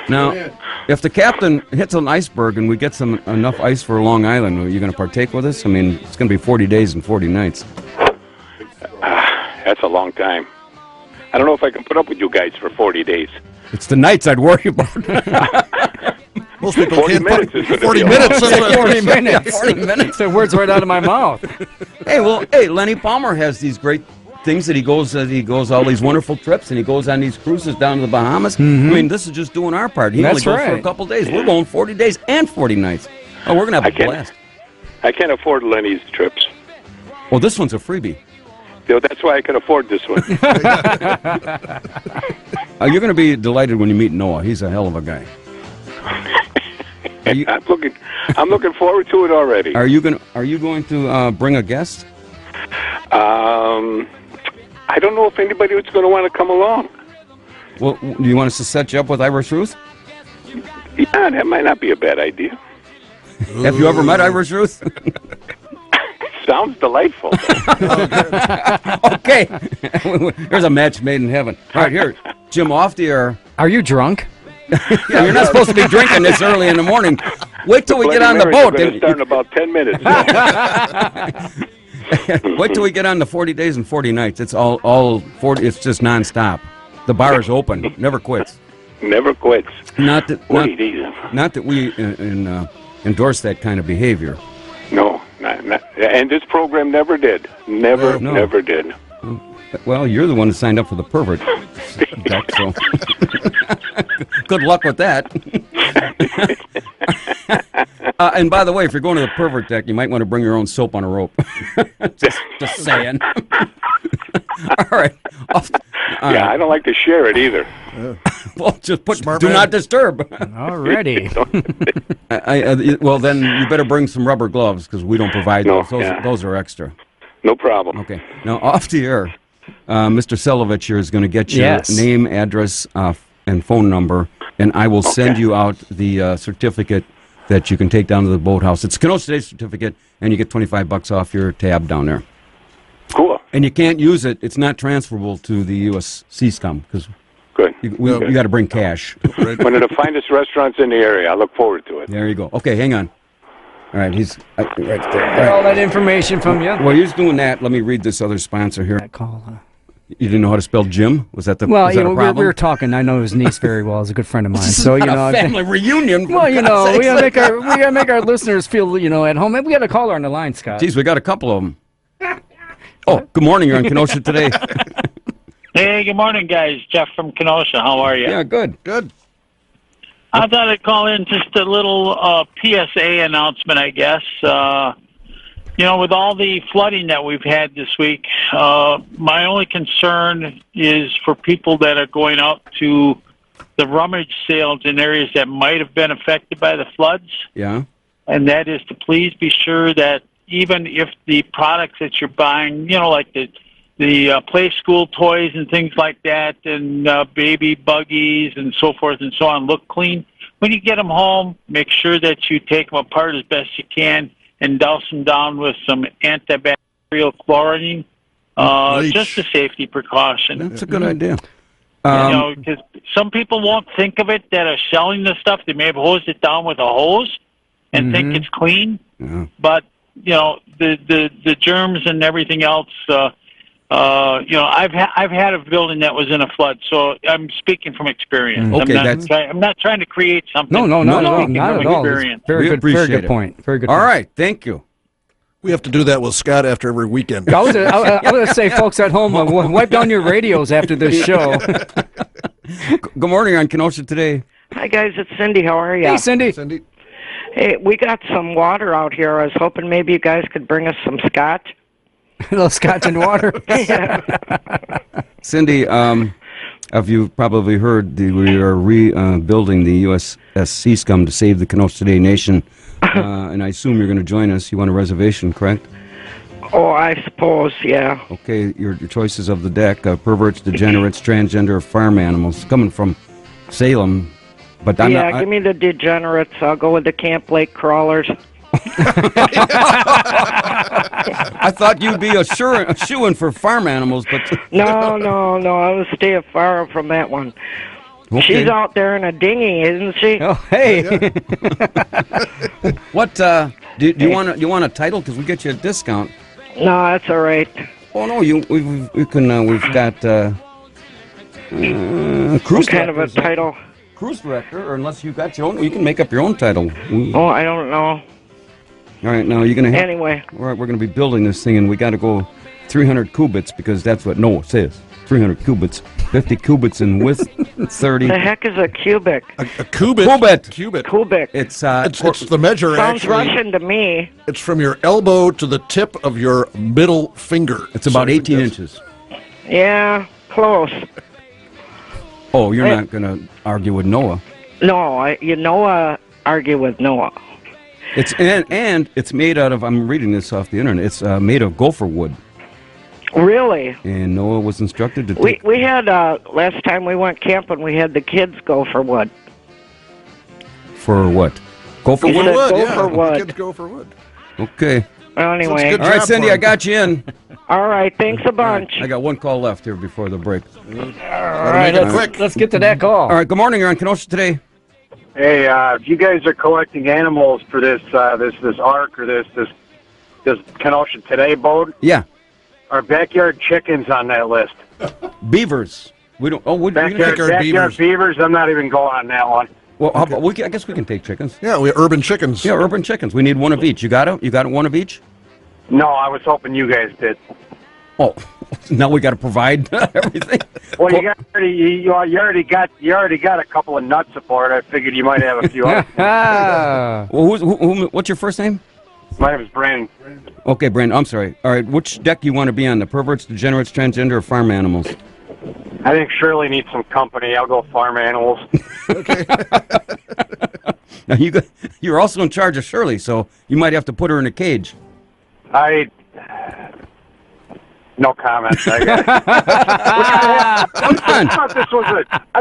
Now, if the captain hits an iceberg and we get enough ice for Long Island, are you going to partake with us? I mean, it's going to be 40 days and 40 nights. That's a long time. I don't know if I can put up with you guys for 40 days. It's the nights I'd worry about. Most people 40 can't minutes find is gonna 40 be minutes. all. That's what- 40 minutes. 40 minutes. The words right out of my mouth. Hey, Lenny Palmer has these great things that he goes all these wonderful trips, and he goes on these cruises down to the Bahamas. I mean, this is just doing our part. He only That's goes for a right. couple days. We're going 40 days and 40 nights. Oh, we're gonna have a blast. I can't afford Lenny's trips. Well, this one's a freebie. So that's why I can afford this one. You're going to be delighted when you meet Noah. He's a hell of a guy. I'm looking forward to it already. Are you going to bring a guest? I don't know if anybody was going to want to come along. Well, do you want us to set you up with Irish Ruth? Yeah, that might not be a bad idea. Have you ever met Irish Ruth? Sounds delightful. Okay. There's a match made in heaven. All right, here. Jim, off the air. Are you drunk? Yeah, you're not supposed to be drinking this early in the morning. Wait till we get on the boat. Start in about 10 minutes. Wait till we get on the 40 days and 40 nights. It's all 40. It's just nonstop. The bar is open. Never quits. Never quits. Not that we endorse that kind of behavior. No, not, and this program never did. Never did. Well, you're the one that signed up for the pervert deck, so good luck with that. And by the way, if you're going to the pervert deck, you might want to bring your own soap on a rope. just saying. All right. Yeah, I don't like to share it either. Well, just put do not disturb. Already. Well, then you better bring some rubber gloves because we don't provide those. Those are extra. No problem. Okay. Now, off the air, Mr. Selovich here is going to get your name, address, and phone number, and I will send you out the certificate that you can take down to the boathouse. It's a Kenosha Day certificate, and you get $25 off your tab down there. Cool. And you can't use it. It's not transferable to the U.S. CSCOM because you got to bring cash. One of the finest restaurants in the area. I look forward to it. There you go. Okay, hang on. All right, he's right there. Get all that information from you. Well, he's doing that. Let me read this other sponsor here. Call. You didn't know how to spell Jim? Was that the well? was that You know, a problem? we were talking. I know his niece very well. He's a good friend of mine. This is So not you know, a family reunion. Well, you know, we gotta make our listeners feel at home. Maybe we got a caller on the line, Scott. Geez, we got a couple of them. Oh, good morning. You're on Kenosha today. Hey, good morning, guys. Jeff from Kenosha. How are you? Yeah, good. Good. I thought I'd call in just a little PSA announcement, I guess. With all the flooding that we've had this week, my only concern is for people that are going out to the rummage sales in areas that might have been affected by the floods. Yeah. And that is to please be sure that even if the products that you're buying, like the play school toys and things like that, and baby buggies and so forth and so on, look clean. When you get them home, make sure that you take them apart as best you can and douse them down with some antibacterial chlorine, just a safety precaution. That's a good idea. Because some people won't think of it that are selling the stuff. They may have hosed it down with a hose and think it's clean, but the germs and everything else. I've had a building that was in a flood, so I'm speaking from experience. Okay, I'm not trying to create something. No, I'm not speaking at from all. experience. Very appreciate good it. point. Very good. All point. right, thank you. We have to do that with Scott after every weekend. I was going to say, folks at home, wipe down your radios after this show. Good morning on Kenosha today. Hi, guys. It's Cindy. How are you? Hey, Cindy. Cindy. Hey, we got some water out here. I was hoping maybe you guys could bring us some scotch. A little scotch and water. Cindy, have you probably heard we are rebuilding the USS Seascum to save the Kenosha Today Nation, and I assume you're going to join us. You want a reservation, correct? Oh, I suppose, yeah. Okay, your choices of the deck, perverts, degenerates, transgender, farm animals, coming from Salem, but I'm not... give me the degenerates. I'll go with the Camp Lake crawlers. I thought you'd be a shoo-in for farm animals, but... No, I would stay far from that one. Okay. She's out there in a dinghy, isn't she? Oh, hey. What, do you want a title? Because we get you a discount. No, that's all right. Oh, no, we've got cruise What kind of a title? cruise director, or unless you got your own, you can make up your own title. Oh, I don't know. All right, now you're going to have... Anyway. All right, we're going to be building this thing, and we got to go 300 cubits, because that's what NOAA says. 300 cubits. 50 cubits in width, 30... The heck is a cubic? A cubit? Cubit. Cubic. It's the measure, Sounds actually. Russian to me. It's from your elbow to the tip of your middle finger. It's about 18 inches. Yeah, close. Oh, you're not going to argue with NOAA. No, argue with Noah. It's and it's made out of, I'm reading this off the internet, it's made of gopher wood. Really? And NOAA was instructed to take... We had, last time we went camping, we had the kids go for wood. For what? Gopher wood? Gopher wood. Kids go for wood. Okay. Well, anyway. All right, Cindy, I got you in. All right, thanks a bunch. I got one call left here before the break. All right, let's get to that call. All right, good morning. You're on Kenosha Today. Hey, if you guys are collecting animals for this ARC or this Kenosha Today boat, yeah, our backyard chickens on that list. Beavers. We don't. Oh, backyard beavers. I'm not even going on that one. Well, how about, I guess we can take chickens. Yeah, we urban chickens. Yeah, urban chickens. We need one of each. You got it? You got one of each? No, I was hoping you guys did. Oh, now we got to provide everything. Well, you already got a couple of nuts aboard. I figured you might have a few others. Well, what's your first name? My name is Brandon. Okay, Brandon. I'm sorry. All right, which deck you want to be on? The perverts, degenerates, transgender, or farm animals? I think Shirley needs some company. I'll go farm animals. Okay. Now you're also in charge of Shirley, so you might have to put her in a cage. No comment. I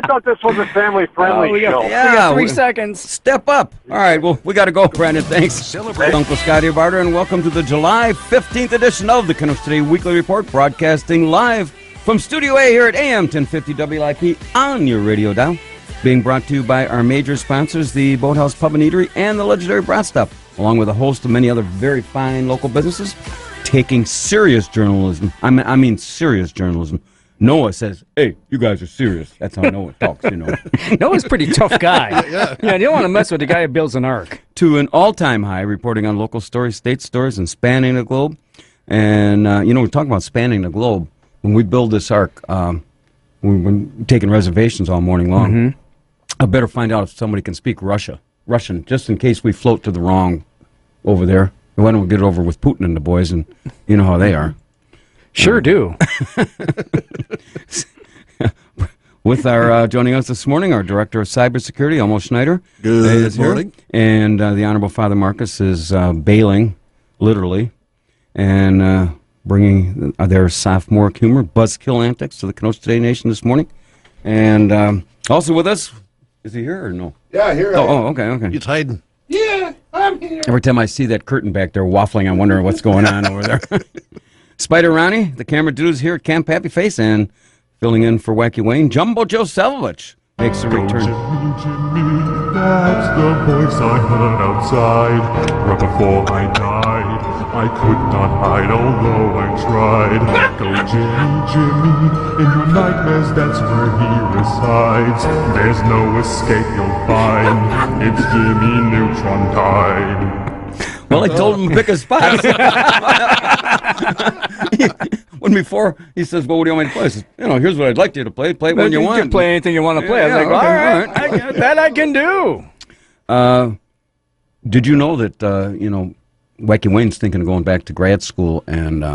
thought this was a family-friendly show. We got 3 seconds. Step up. All right, well, we got to go, Brandon. Thanks. Celebrate. Uncle Scottie Barter, and welcome to the July 15th edition of the Kenosha Today Weekly Report, broadcasting live from Studio A here at AM 1050 WLIP on your radio dial. Being brought to you by our major sponsors, the Boathouse Pub and Eatery and the legendary Brat Stop, along with a host of many other very fine local businesses. Taking serious journalism. I mean serious journalism. Noah says, hey, you guys are serious. That's how Noah talks, you know. Noah's a pretty tough guy. Yeah, you don't want to mess with the guy who builds an ark. To an all-time high, reporting on local stories, state stories, and spanning the globe. And, we're talking about spanning the globe. When we build this ark, we've been taking reservations all morning long. Mm-hmm. I better find out if somebody can speak Russian, just in case we float to the wrong over there. Why don't we get it over with Putin and the boys, and you know how they are. Sure do. With our joining us this morning, our Director of Cybersecurity, Elmo Schneider. Good morning. And the Honorable Father Marcus is bailing, literally, and bringing their sophomore humor, buzzkill antics to the Kenosha Today Nation this morning. And also with us, is he here or no? Yeah, here. Oh, okay. He's hiding. Yeah, I'm here. Every time I see that curtain back there waffling, I wonder what's going on over there. Spider Ronnie, the camera dude, is here at Camp Happy Face, and filling in for Wacky Wayne, Jumbo Josevich makes a return. Jimmy, that's the voice I heard outside. Right before I died, I could not hide, although I tried. Go Jimmy, in your nightmares, that's where he resides. There's no escape you'll find. It's Jimmy Neutron Tide. Well, I told him to pick a spot. When before, he says, well, what do you want me to play? I says, here's what I'd like you to play. Play it when you want. You can play anything you want to play. I was like, all right. That I can do. Did you know that, Wacky Wayne's thinking of going back to grad school, and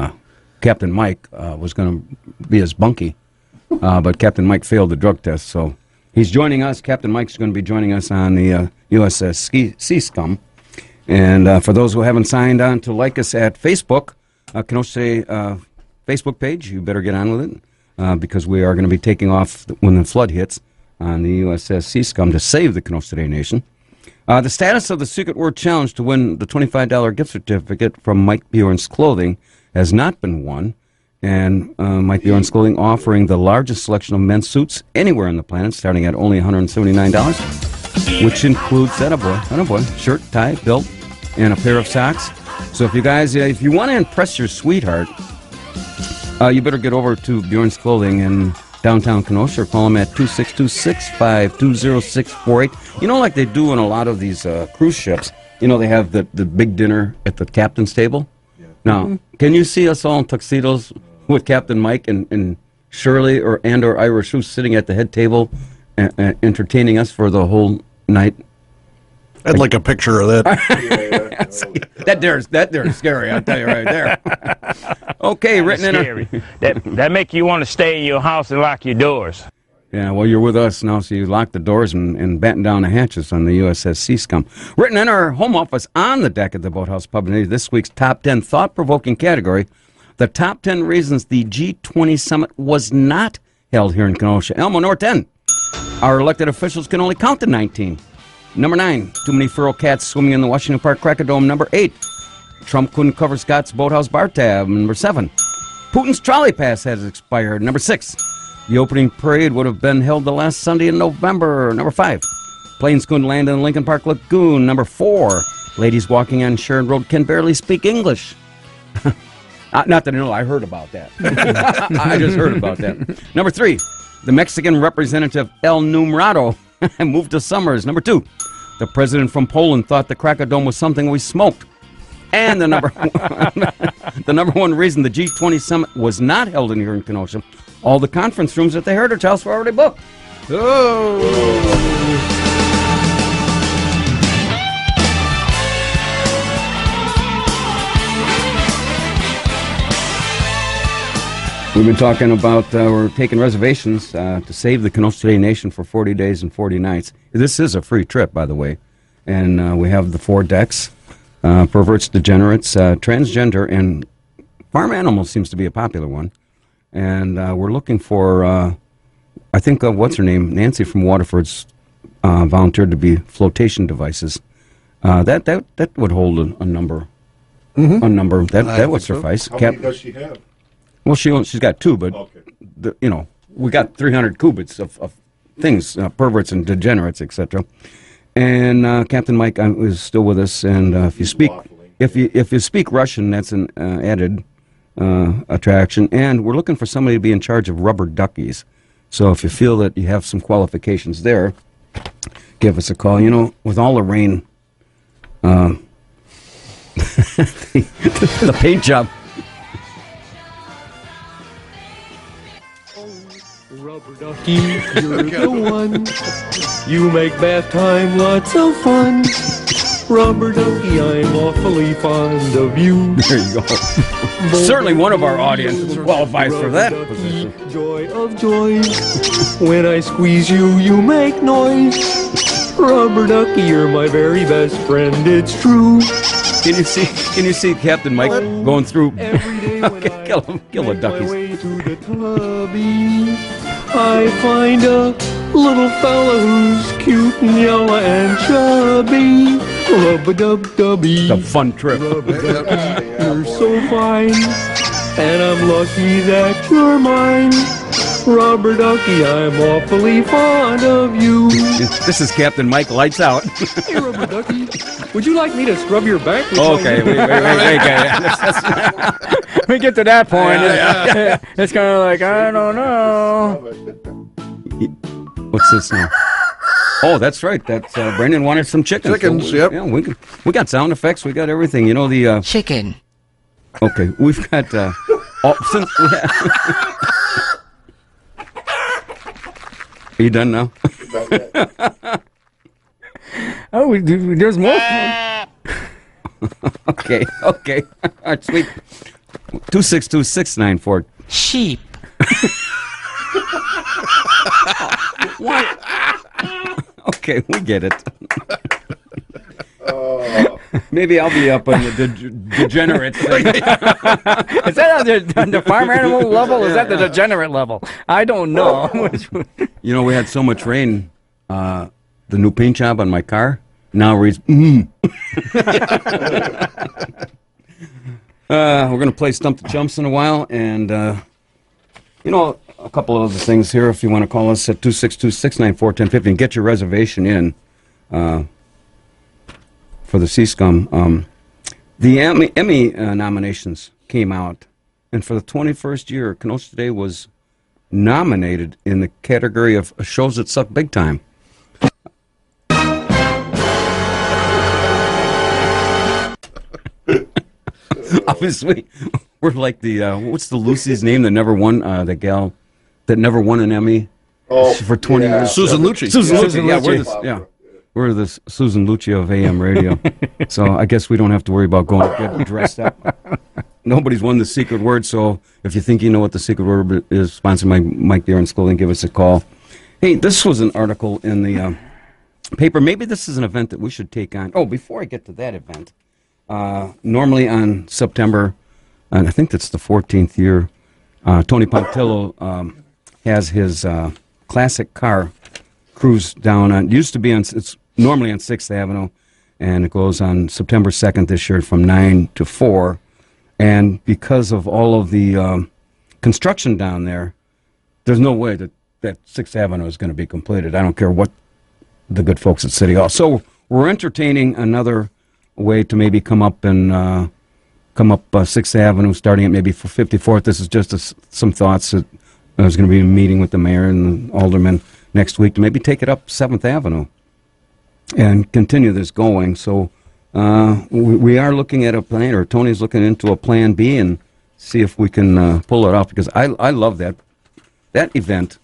Captain Mike was going to be his bunkie, but Captain Mike failed the drug test, so he's joining us. Captain Mike's going to be joining us on the USS Sea Scum. And for those who haven't signed on to like us at Facebook, Kenosha Facebook page, you better get on with it, because we are going to be taking off when the flood hits on the USS Sea Scum to save the Kenosha Today Nation. The status of the Secret Word Challenge to win the $25 gift certificate from Mike Bjorn's Clothing has not been won, and Mike Bjorn's Clothing offering the largest selection of men's suits anywhere on the planet, starting at only $179, which includes that shirt, tie, belt, and a pair of socks. So if you guys, if you want to impress your sweetheart, you better get over to Bjorn's Clothing and downtown Kenosha, or call them at 262-652-0648. You know, like they do on a lot of these cruise ships, you know, they have the big dinner at the captain's table. Now, can you see us all in tuxedos with Captain Mike and Shirley or Irish Ruth sitting at the head table entertaining us for the whole night? I'd like a picture of that. That there's scary, I'll tell you right there. Okay, written scary. That make you want to stay in your house and lock your doors. Yeah, well, you're with us now, so you lock the doors and batten down the hatches on the USS Seascum. Written in our home office on the deck at the Boathouse Pub, in this week's Top 10 Thought-Provoking category, the top 10 reasons the G20 summit was not held here in Kenosha. Elmo, number 10. Our elected officials can only count to 19. Number 9, too many feral cats swimming in the Washington Park Cracker Dome. Number 8, Trump couldn't cover Scott's Boathouse bar tab. Number 7, Putin's trolley pass has expired. Number 6, the opening parade would have been held the last Sunday in November. Number 5, planes couldn't land in the Lincoln Park Lagoon. Number 4, ladies walking on Sharon Road can barely speak English. Not that I know, I heard about that. I just heard about that. Number 3, the Mexican representative El Numerado moved to Summers. Number 2, the president from Poland thought the Cracker Dome was something we smoked. And the number one reason the G20 summit was not held here in Kenosha, all the conference rooms at the Heritage House were already booked. We've been talking about we're taking reservations to save the Kenosha Today Nation for 40 days and 40 nights. This is a free trip, by the way. And we have the 4 decks, perverts, degenerates, transgender, and farm animals seems to be a popular one. And we're looking for, I think, what's her name? Nancy from Waterford's volunteered to be flotation devices. That would hold a number. A number. That would suffice. How many does she have? Well, she's got 2, but we got 300 qubits of things, perverts and degenerates, etc. And Captain Mike is still with us. And if you speak Russian, that's an added attraction. And we're looking for somebody to be in charge of rubber duckies. So if you feel that you have some qualifications there, give us a call. You know, with all the rain, the paint job. Rubber ducky, you're the one. You make bath time lots of fun. Rubber ducky, I'm awfully fond of you. There you go. Certainly one of our audience qualifies for that position. Joy of joys. When I squeeze you, you make noise. Rubber ducky, you're my very best friend, it's true. Can you see Captain Mike going through? Okay, kill the duckies. I find a little fella who's cute and yellow and chubby. Rub-a-dub-dubby. It's a fun trip. Rub-a-dubby, you're so fine, and I'm lucky that you're mine. Rubber ducky, I'm awfully fond of you. This is Captain Mike, lights out. Hey, Rubber ducky, would you like me to scrub your back? Okay, wait. We get to that point. It's kind of like, I don't know. What's this now? Oh, that's right. That's Brandon wanted some chicken. Chickens, yep. Yeah, we got sound effects. We got everything. You know the chicken. Okay, we've got since. Are you done now? Oh, there's more. Okay. All right, sweet. 262-694. Sheep. What? Okay, we get it. Maybe I'll be up on the degenerate thing. Is that on the farm animal level? Or is that the degenerate level? I don't know. You know, we had so much rain. The new paint job on my car now reads. We're going to play Stump the Chumps in a while, and you know, a couple of other things here. If you want to call us at 262-694-1050 and get your reservation in. For the Seascum. The Emmy nominations came out, and for the 21st year, Kenosha Today was nominated in the category of shows that suck big time. Obviously, we're like the what's the Lucy's name that never won the gal that never won an Emmy for 20 years. Susan Lucci. Susan Lucci. Yeah, we're the Susan Lucci of AM radio. So I guess we don't have to worry about going to get dressed up. Nobody's won the secret word, so if you think you know what the secret word is, sponsored by Mike Dearon's Clothing, give us a call. Hey, this was an article in the paper. Maybe this is an event that we should take on. Oh, before I get to that event, normally on September, and I think that's the 14th year, Tony Pontillo has his classic car cruise down on, it used to be on, it's normally on 6th Avenue, and it goes on September 2nd this year from 9 to 4. And because of all of the construction down there, there's no way that 6th Avenue is going to be completed. I don't care what the good folks at City Hall. So we're entertaining another way to maybe come up 6th Avenue, starting at maybe 54th. This is just some thoughts. That I was going to be meeting with the mayor and the aldermen next week to maybe take it up 7th Avenue and continue this going. So we are looking at a plan, or Tony's looking into a plan B, and see if we can pull it off, because I love that. That event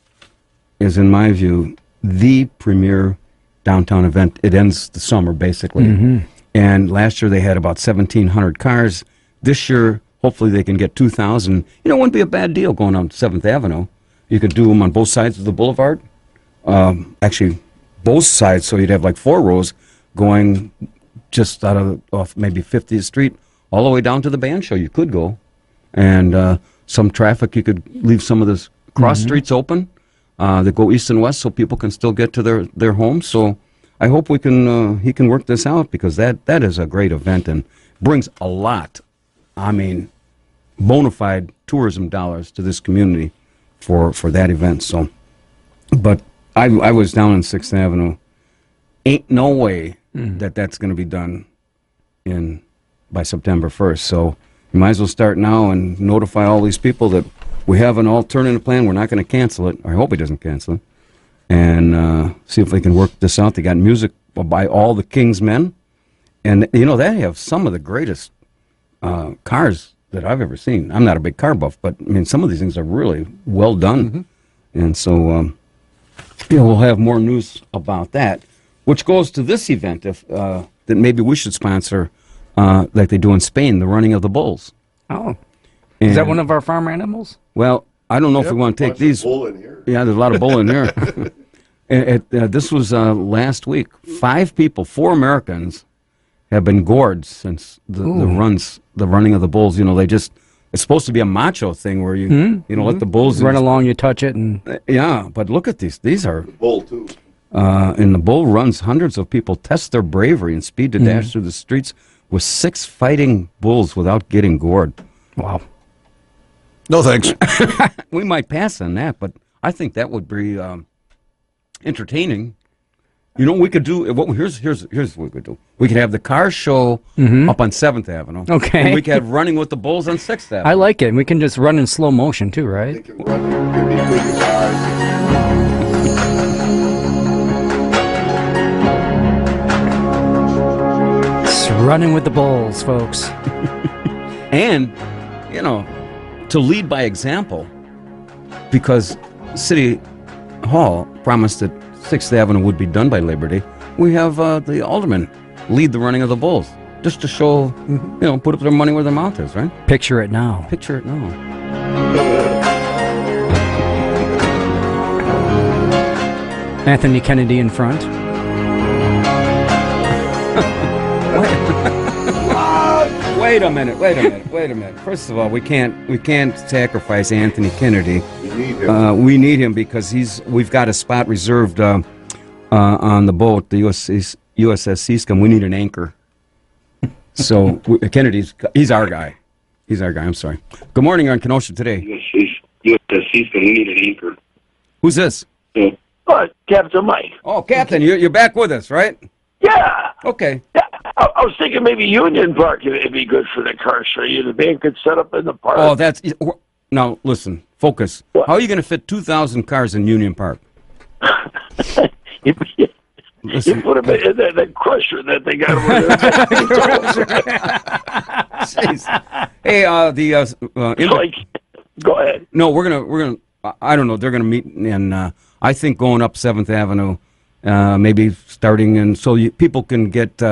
is, in my view, the premier downtown event. It ends the summer, basically. Mm-hmm. And last year they had about 1,700 cars. This year, hopefully they can get 2,000. It wouldn't be a bad deal going on 7th Avenue. You could do them on both sides of the boulevard. Actually, both sides, so you'd have like 4 rows going just off maybe 50th Street all the way down to the band show. You could go. And some traffic, you could leave some of the cross streets open that go east and west so people can still get to their homes. So I hope we can he can work this out, because that is a great event and brings a lot, I mean, bona fide tourism dollars to this community for that event. So, but I was down on 6th Avenue. Ain't no way that's going to be done by September 1st. So you might as well start now and notify all these people that we have an alternative plan. We're not going to cancel it. I hope he doesn't cancel it. And see if they can work this out. They got music by all the King's Men. And, they have some of the greatest cars that I've ever seen. I'm not a big car buff, but, I mean, some of these things are really well done. Mm-hmm. And so, we'll have more news about that, which goes to this event that maybe we should sponsor, like they do in Spain, the running of the bulls. Oh. Is that one of our farm animals? Well, I don't know if we want to take these. Bull in here. Yeah, there's a lot of bull in here. This was last week. 4 Americans have been gored since the running of the bulls. It's supposed to be a macho thing where you let the bulls run along, you touch it, and yeah. But look at these. These are bull too. And the bull runs. Hundreds of people test their bravery and speed to dash through the streets with 6 fighting bulls without getting gored. Wow. No thanks. We might pass on that, but I think that would be entertaining. We could do. Here's what we could do. We could have the car show up on 7th Avenue. Okay. And we could have running with the bulls on 6th Avenue. I like it. We can just run in slow motion too, right? It's running with the bulls, folks. And, to lead by example, because City Hall promised that 6th Avenue would be done by Labor Day, we have the aldermen lead the running of the bulls, just to show, put up their money where their mouth is, right? Picture it now. Picture it now. Anthony Kennedy in front. Wait a minute. First of all, we can't sacrifice Anthony Kennedy. We need him because we've got a spot reserved on the boat, the USS Seascom. We need an anchor. So he's our guy. I'm sorry. Good morning on Kenosha today. USS Seascom. We need an anchor. Who's this? Captain Mike. Oh, Captain, you're back with us, right? Yeah. Okay. Yeah, I was thinking maybe Union Park it'd be good for the car show. The band could set up in the park. Oh, now listen. Focus. How are you going to fit 2,000 cars in Union Park? You put them in that crusher that they got over there. Hey, go ahead. No, we're gonna. I don't know. They're gonna meet in. I think going up 7th Avenue, maybe starting in people can get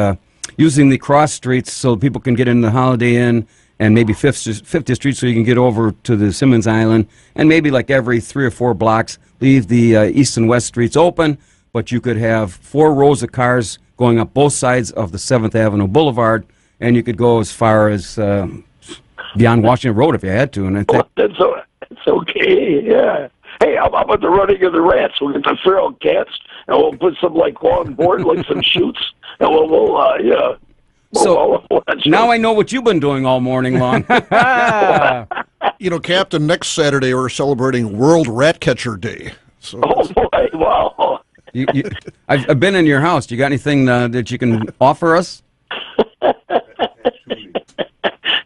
using the cross streets, so people can get in the Holiday Inn and maybe 50th Street, so you can get over to the Simmons Island, and maybe like every 3 or 4 blocks, leave the east and west streets open. But you could have 4 rows of cars going up both sides of the 7th Avenue Boulevard, and you could go as far as beyond Washington Road if you had to. And I think that's okay. Yeah. Hey, how about the running of the rats? We'll get the feral cats, and we'll put some like long board, like some chutes, and we'll now I know what you've been doing all morning long. You know, Captain, next Saturday we're celebrating World Rat Catcher Day. So oh boy! Wow. I've been in your house. Do you got anything that you can offer us?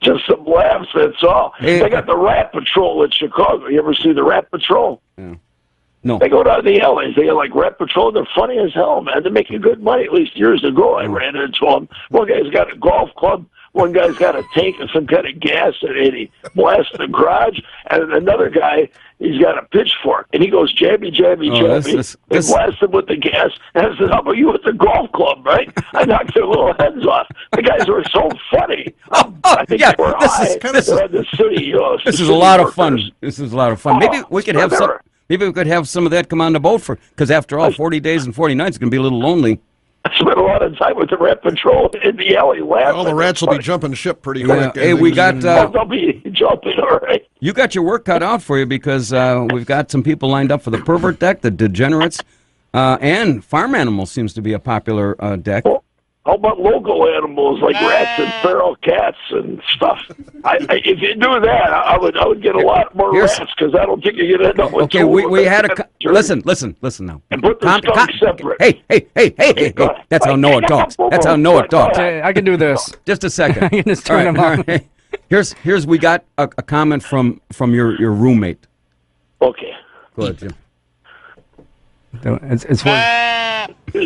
Just some laughs, that's all. Hey. They got the Rat Patrol in Chicago. You ever see the Rat Patrol? Yeah. No. They go down to the LAs. They got like Rat Patrol. They're funny as hell, man. They're making good money. At least years ago, I ran into them. One guy's got a golf club. One guy's got a tank of some kind of gas, and he blasts the garage. And another guy, he's got a pitchfork, and he goes jabby, jabby, jabby. They blast him with the gas. And I said, "How about you with the golf club, right?" I knocked their little heads off. The guys were so funny. I think they were high. This is a lot of fun. This is a lot of fun. Maybe we could have some. Maybe we could have some of that come on the boat because after all, 40 days and 40 nights can be a little lonely. I spent a lot of time with the Rat Patrol in the alley laughing. All the rats will be jumping ship pretty quick. Hey, we got... they'll be jumping, all right. You got your work cut out for you because we've got some people lined up for the pervert deck, the degenerates, and farm animals seems to be a popular deck. Well, how about local animals like rats and feral cats and stuff? If you do that, I would get a lot more rats because I don't think you're going to end up with okay, we had a... Listen now. And put the stunk separate. Hey. That's how Noah talks. That's how Noah talks. I can do this. Just a second. I can just turn them on. Right. Here's we got a comment from your roommate. Okay. Go ahead, Jim. It's one.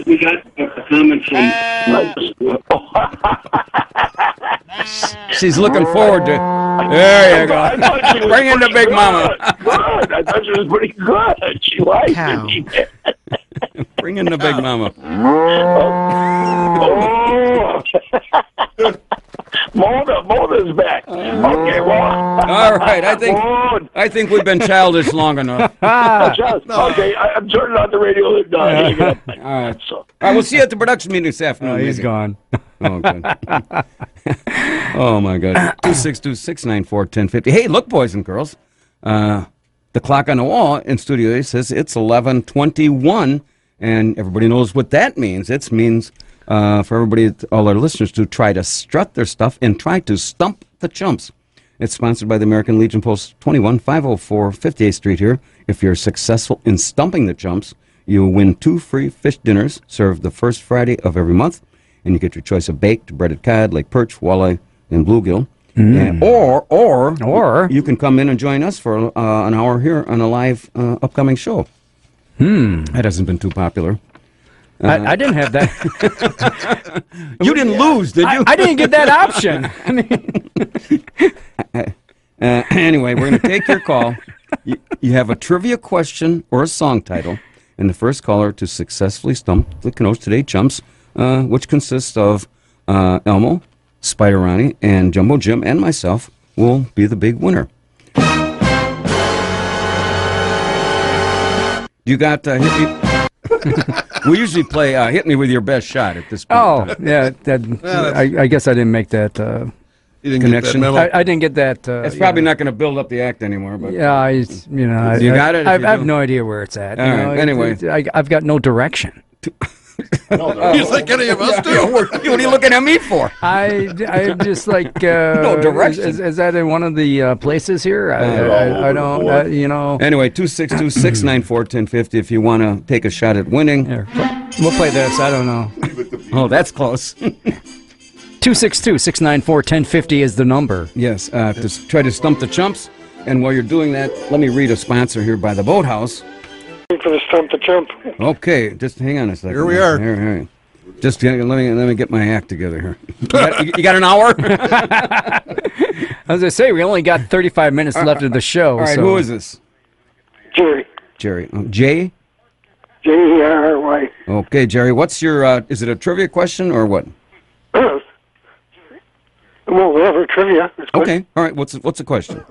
We got a comment from... She's looking forward to... There you go. Bring in the big mama. Good. I thought she was pretty good. She liked me. Bring in the big mama. Mona's back. Okay, well. All right, I think we've been childish long enough. Okay, I'm turning on the radio. All right. All right, we'll see you at the production meeting this afternoon. He's gone. Oh, good. Oh, my God. 262-694-1050. Hey, look, boys and girls. The clock on the wall in Studio A says it's 11:21, and everybody knows what that means. It means for everybody, all our listeners, to try to strut their stuff and try to stump the chumps. It's sponsored by the American Legion Post 21, 504 58th Street here. If you're successful in stumping the chumps, you win 2 free fish dinners served the first Friday of every month, and you get your choice of baked, breaded cod, lake perch, walleye, and bluegill. And, or you can come in and join us for an hour here on a live upcoming show. That hasn't been too popular. I didn't have that. You didn't lose, did you? I didn't get that option. Anyway, we're going to take your call. You have a trivia question or a song title, and the first caller to successfully stump the Kenosha Today Chumps, which consists of Elmo, Spider Ronnie, and Jumbo Jim, and myself, will be the big winner. You got hit me. We usually play hit me with your best shot at this point. Oh, yeah. I guess I didn't make that you didn't connection. Get that memo? I didn't get that. It's probably not going to build up the act anymore. But yeah, you got it. I have no idea where it's at. Anyway, I've got no direction. You think any of us do? What are you looking at me for? I'm just like no direction. Is that in one of the places here? I don't. Anyway, 262-694-1050 if you want to take a shot at winning. Here, we'll play this. I don't know. Oh, that's close. 262-694-1050 is the number. Yes. To try to stump the chumps. And while you're doing that, let me read a sponsor here by the Boathouse. For the Stump the Chump. Okay, just hang on a second. Here we are. Here. Just let me get my act together here. You got an hour? As I say, we only got 35 minutes left of the show. All right, so. who is this? Jerry. Jerry. Jay? J-E-R-R-Y. Okay, Jerry, what's your, is it a trivia question or what? Well, whatever, trivia. Okay, all right, what's the question?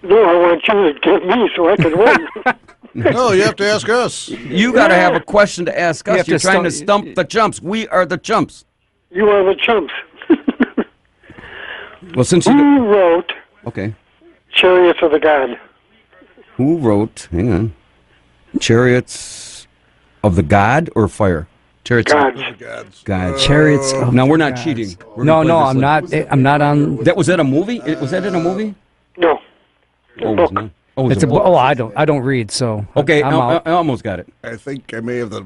No, I want you to give me so I can win. No, you have to ask us. You got to have a question to ask us. You're trying to stump the chumps. We are the chumps. You are the chumps. Well, since you... Who wrote Okay. Chariots of the God? Who wrote, hang on, Chariots of the God or Fire? Chariots Gods. God. Chariots of Now, we're not Gods. cheating. No, I'm not. I'm not on... Was that a movie? Was that in a movie? No. Oh, it was not. Oh, It's a book. Oh, I don't read, so okay, I'm out. I almost got it. I think I may have the...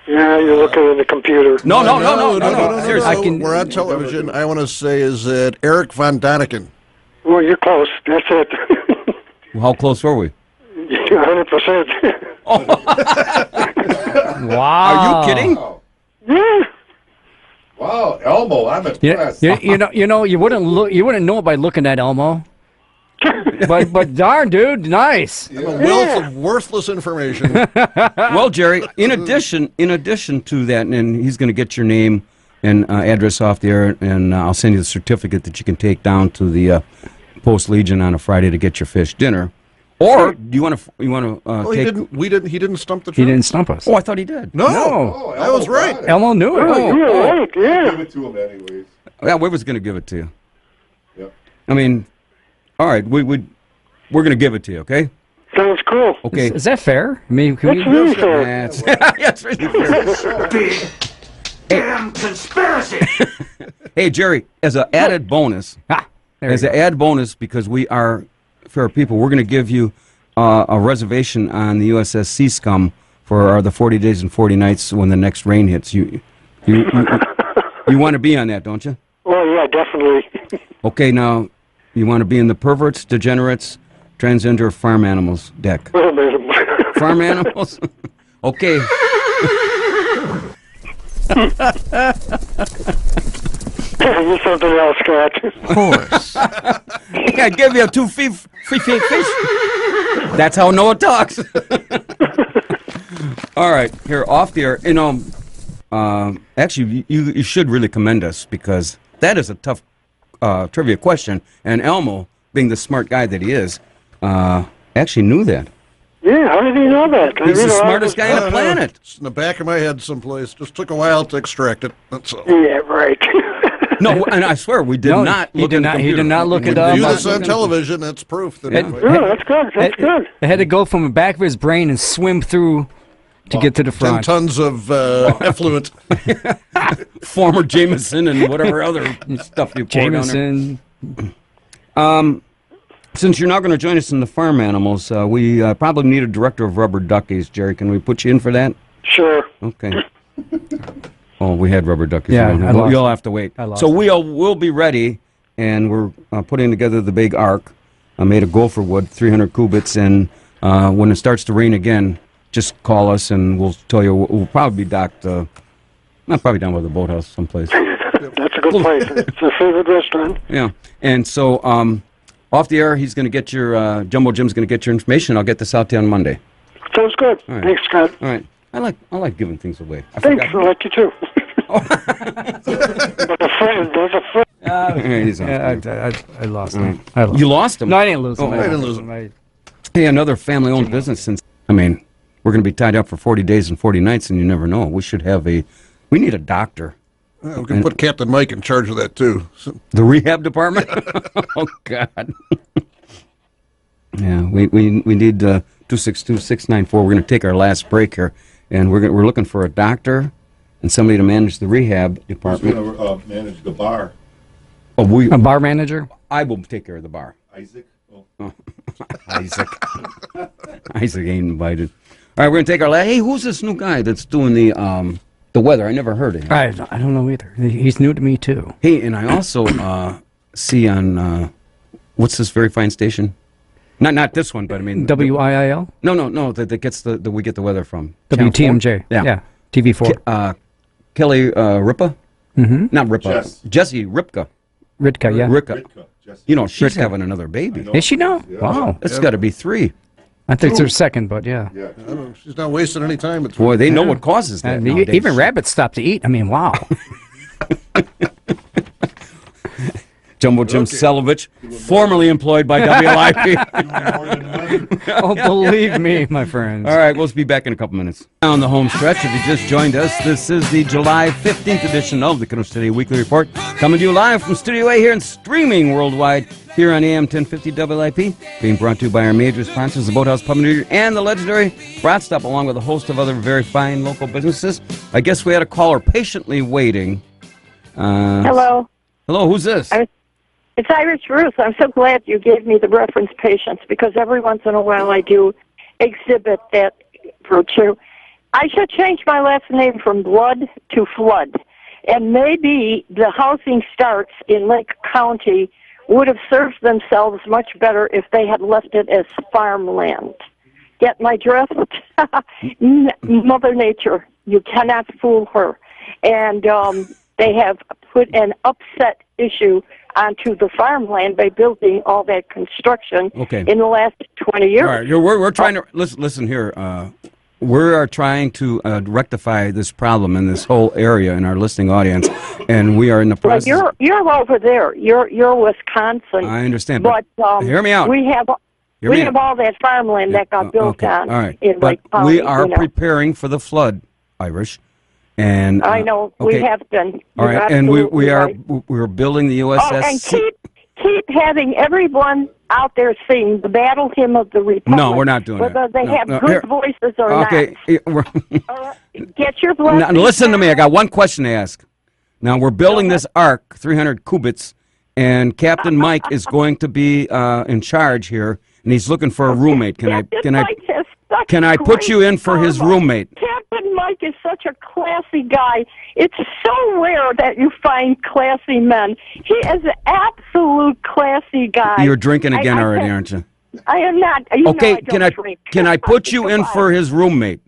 Yeah, you're looking at the computer. No. Seriously. We're on television. I want to say, is it Eric Von Daniken? Well, you're close. That's it. Well, how close were we? 100%. Wow. Are you kidding? Yeah. Wow, Elmo, I'm impressed. You wouldn't know by looking at Elmo. but darn, dude, nice. A wealth of worthless information. Well, Jerry, in addition to that, and he's going to get your name and address off the air, and I'll send you the certificate that you can take down to the Post Legion on a Friday to get your fish dinner. Or do you want to take? He didn't stump the He chump. didn't stump us. Oh, I thought he did. No, I was right. Elmo knew it. You were right, yeah. Give it to him anyways. Yeah, we was going to give it to you. Yep. I mean, all right, we're going to give it to you, okay? Sounds cool. Okay. Is that fair? I mean, can That's we? really fair. Yeah, it's really fair. Big damn conspiracy. Hey, Jerry, as an added bonus, because we are fair people, we're going to give you a reservation on the USS Sea Scum for the 40 days and 40 nights when the next rain hits. You want to be on that, don't you? Well, yeah, definitely. Okay, now, you want to be in the perverts, degenerates, transgender farm animals deck. Wait a minute. Farm animals? Okay. You're something else, Scott. Of course. I give you two free fish. That's how Noah talks. All right, here, off the air. Actually, you should really commend us because that is a tough trivia question. And Elmo, being the smart guy that he is, actually knew that. Yeah, how did he know that? He's the smartest guy on the planet. It's in the back of my head someplace. Just took a while to extract it. That's all. Yeah, right. No, and I swear we did not look at the computer. He did not look it up. Do this on television. That's proof. That Yeah, that's good. That's good. It had to go from the back of his brain and swim through to get to the 10 front. tons of effluent. Former Jameson and whatever other stuff you poured Jameson. on there. Since you're not going to join us in the farm animals, we probably need a director of rubber duckies. Jerry, can we put you in for that? Sure. Okay. Oh, we had rubber duckies. Yeah, You'll have to wait. So we'll be ready, and we're putting together the big ark made of gopher wood, 300 cubits, and when it starts to rain again, just call us, and we'll tell you. We'll probably be docked, probably down by the boathouse someplace. That's a good place. It's a favorite restaurant. Yeah, and so off the air, he's going to get your, Jumbo Jim's going to get your information. I'll get this out to you on Monday. Sounds good. All right. Thanks, Scott. All right. I like giving things away. Thanks. I like you too. There's a friend. I lost All him. right. I lost You lost him? No, I didn't lose him. Oh, I didn't lose him. Hey, another family-owned business. Since we're going to be tied up for 40 days and 40 nights, and you never know. We should have we need a doctor. We can put Captain Mike in charge of that too. The rehab department? Oh God. Yeah, we need 262-694. We're going to take our last break here, and we're looking for a doctor and somebody to manage the rehab department. Who's going to manage the bar? Oh, A bar manager? I will take care of the bar. Isaac? Oh. Isaac. Isaac ain't invited. All right, we're going to take our last. Hey, who's this new guy that's doing the weather? I never heard of him. I don't know either. He's new to me too. Hey, and I also see on what's this very fine station? Not this one, but I mean WIIL? No. That gets we get the weather from WTMJ. Yeah. TV4. Kelly Ripa? Mm-hmm. Not Ripa. Jesse Ripka. Ritka, yeah. Ritka. You know, she's having another baby. Is she now? Yeah. Wow. It's got to be 3. I think it's her second, but yeah. I don't know. She's not wasting any time. Boy, they know what causes that. Even rabbits stop to eat. I mean, wow. Jumbo Jim Selovich, formerly employed by WLIP. Oh, believe me, my friends. All right, we'll be back in a couple minutes. On the home stretch, if you just joined us, this is the July 15th edition of the Kenosha City Weekly Report, coming to you live from Studio A here and streaming worldwide here on AM 1050 WLIP, being brought to you by our major sponsors, the Boathouse Pub and Eatery and the legendary Brat Stop, along with a host of other very fine local businesses. I guess we had a caller patiently waiting. Hello. Hello, who's this? It's Irish Ruth. I'm so glad you gave me the reference patience, because every once in a while I do exhibit that virtue. I should change my last name from Blood to Flood, and maybe the housing starts in Lake County would have served themselves much better if they had left it as farmland. Get my drift? Mother Nature, you cannot fool her. And they have put an upset issue onto the farmland by building all that construction in the last 20 years. All right, we're trying to listen here. We are trying to rectify this problem in this whole area in our listening audience, and we are in the process. Well, you're over there. You're Wisconsin. I understand, but hear me out. We have all that farmland that got built on. All right, in but Lake County, we are preparing for the flood, Irish. And I know we have been. All right, and we're building the USS. Oh, and keep having everyone out there sing the battle hymn of the Republic. No, we're not doing whether that. they have good voices or not. Get your blessing. Now, listen to me. I got one question to ask. Now we're building this ark, 300 cubits, and Captain Mike is going to be in charge here, and he's looking for a roommate. Can I put you in for his roommate? Captain Mike is such a classy guy. It's so rare that you find classy men. He is an absolute classy guy. You're drinking again already, aren't you? I am not. Can I put you in for his roommate?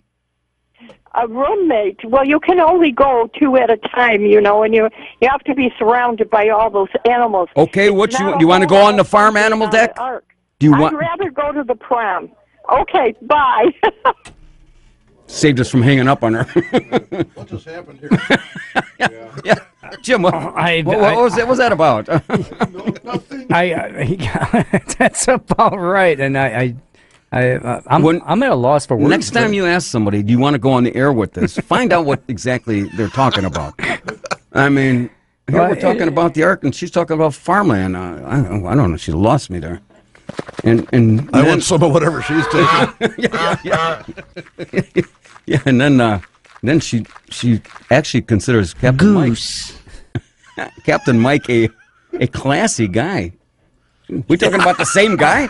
A roommate? Well, you can only go 2 at a time, and you have to be surrounded by all those animals. Okay, do you want to go on the farm animal deck? I'd rather go to the prom. Okay, bye. Saved us from hanging up on her. What just happened here? Yeah. Jim, what was that about? Nothing. That's about right, and I'm at a loss for words. Next time you ask somebody, do you want to go on the air with this? Find out what exactly they're talking about. I mean, here we're talking about the ark, and she's talking about farmland. I don't know. She lost me there. And I want some of whatever she's taking. Yeah, and then she actually considers Captain Mike a classy guy. We talking about the same guy?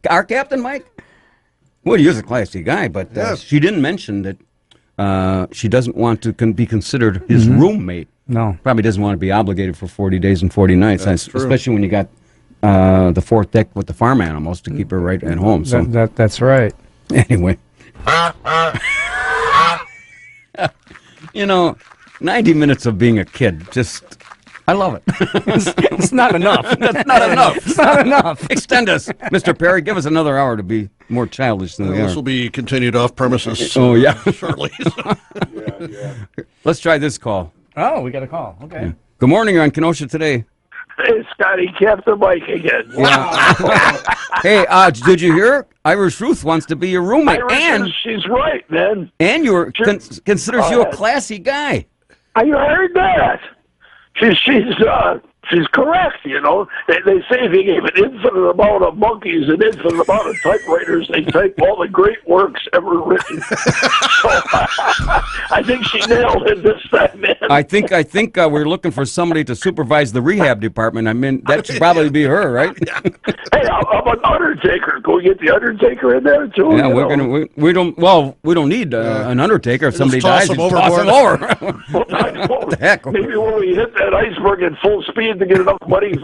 Our Captain Mike? Well, he is a classy guy, but she didn't mention that she doesn't want to be considered his roommate. No. Probably doesn't want to be obligated for 40 days and 40 nights, especially when you got the fourth deck with the farm animals to keep her right at home. So that's right. Anyway. 90 minutes of being a kid, I love it. It's not enough. That's not enough. It's not enough. Extend us. Mr. Perry, give us another hour to be more childish than we are. This will be continued off premises. Oh, yeah. Shortly. Let's try this call. Oh, we got a call. Okay. Yeah. Good morning. You're on Kenosha Today. Hey, Scottie, Captain Mike again. Hey, did you hear? Irish Ruth wants to be your roommate, she's right, man. And considers you a classy guy. I heard that. She's correct, They say if you gave an infinite amount of monkeys an infinite amount of typewriters, they type all the great works ever written. So, I think she nailed it this time, man. I think we're looking for somebody to supervise the rehab department. I mean, that should probably be her, right? Hey, I'm an undertaker. Can we get the undertaker in there too? Yeah, we don't need an undertaker. If somebody dies, toss him over. What the heck? Maybe when we hit that iceberg at full speed, to get enough money.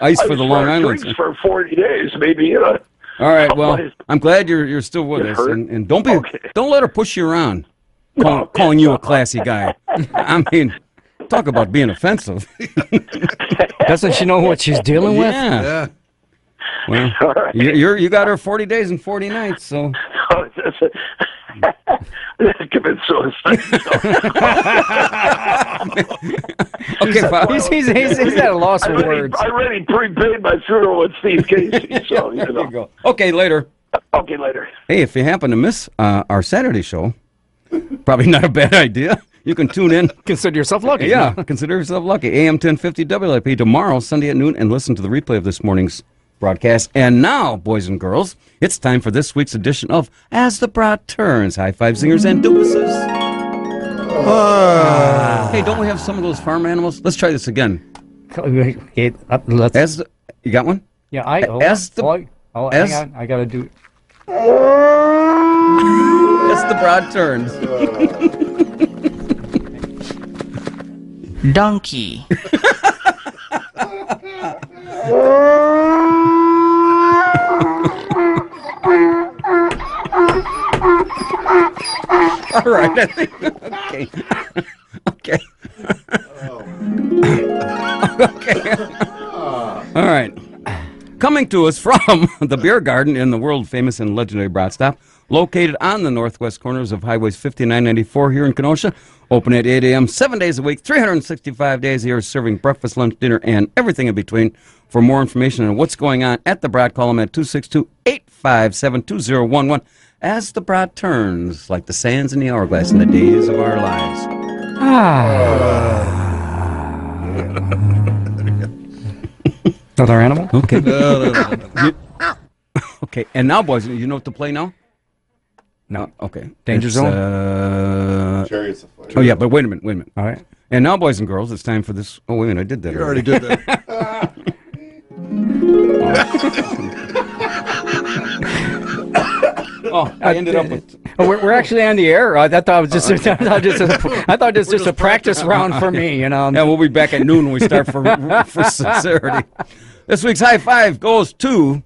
Ice for the Long Island. Drinks for 40 days, maybe. All right. Well, I'm glad you're still with us, and don't let her push you around, calling you a classy guy. I mean, talk about being offensive. Doesn't she know what she's dealing with? Yeah. Well, you got her 40 days and 40 nights, so. Commit suicide. Okay, Bob. He's at a loss for words. I already prepaid my funeral with Steve Casey, so you know. There you go. Okay, later. Okay, later. Hey, if you happen to miss our Saturday show, probably not a bad idea. You can tune in. Consider yourself lucky. Yeah, consider yourself lucky. AM 1050 WIP tomorrow, Sunday at noon, and listen to the replay of this morning's broadcast. And now, boys and girls, it's time for this week's edition of As the Broad Turns. High five, zingers, and doofuses. Hey, don't we have some of those farm animals? Let's try this again. Okay, you got one? Yeah, hang on. I got to do. As the Broad Turns. Donkey. All right, I think. Okay. Okay. Okay. All right. Coming to us from the beer garden in the world famous and legendary Brat Stop, located on the northwest corners of highways 59 94 here in Kenosha. Open at 8 a.m. 7 days a week, 365 days a year, serving breakfast, lunch, dinner, and everything in between. For more information on what's going on at the Brat, call them at 262-857-2011 as the Brat turns, like the sands in the hourglass in the days of our lives. Another animal? Okay. Okay, and now, boys, you know what to play now? No. Okay. Danger Zone? Chariots of Fire. Oh, yeah, but wait a minute. All right. And now, boys and girls, it's time for this. Oh, wait a minute, I did that. You already did that. Oh, I ended up with. Oh, we're actually on the air. I thought it was just. I thought it was just a practice round for me. You know. Yeah, we'll be back at noon when we start for sincerity. This week's high five goes to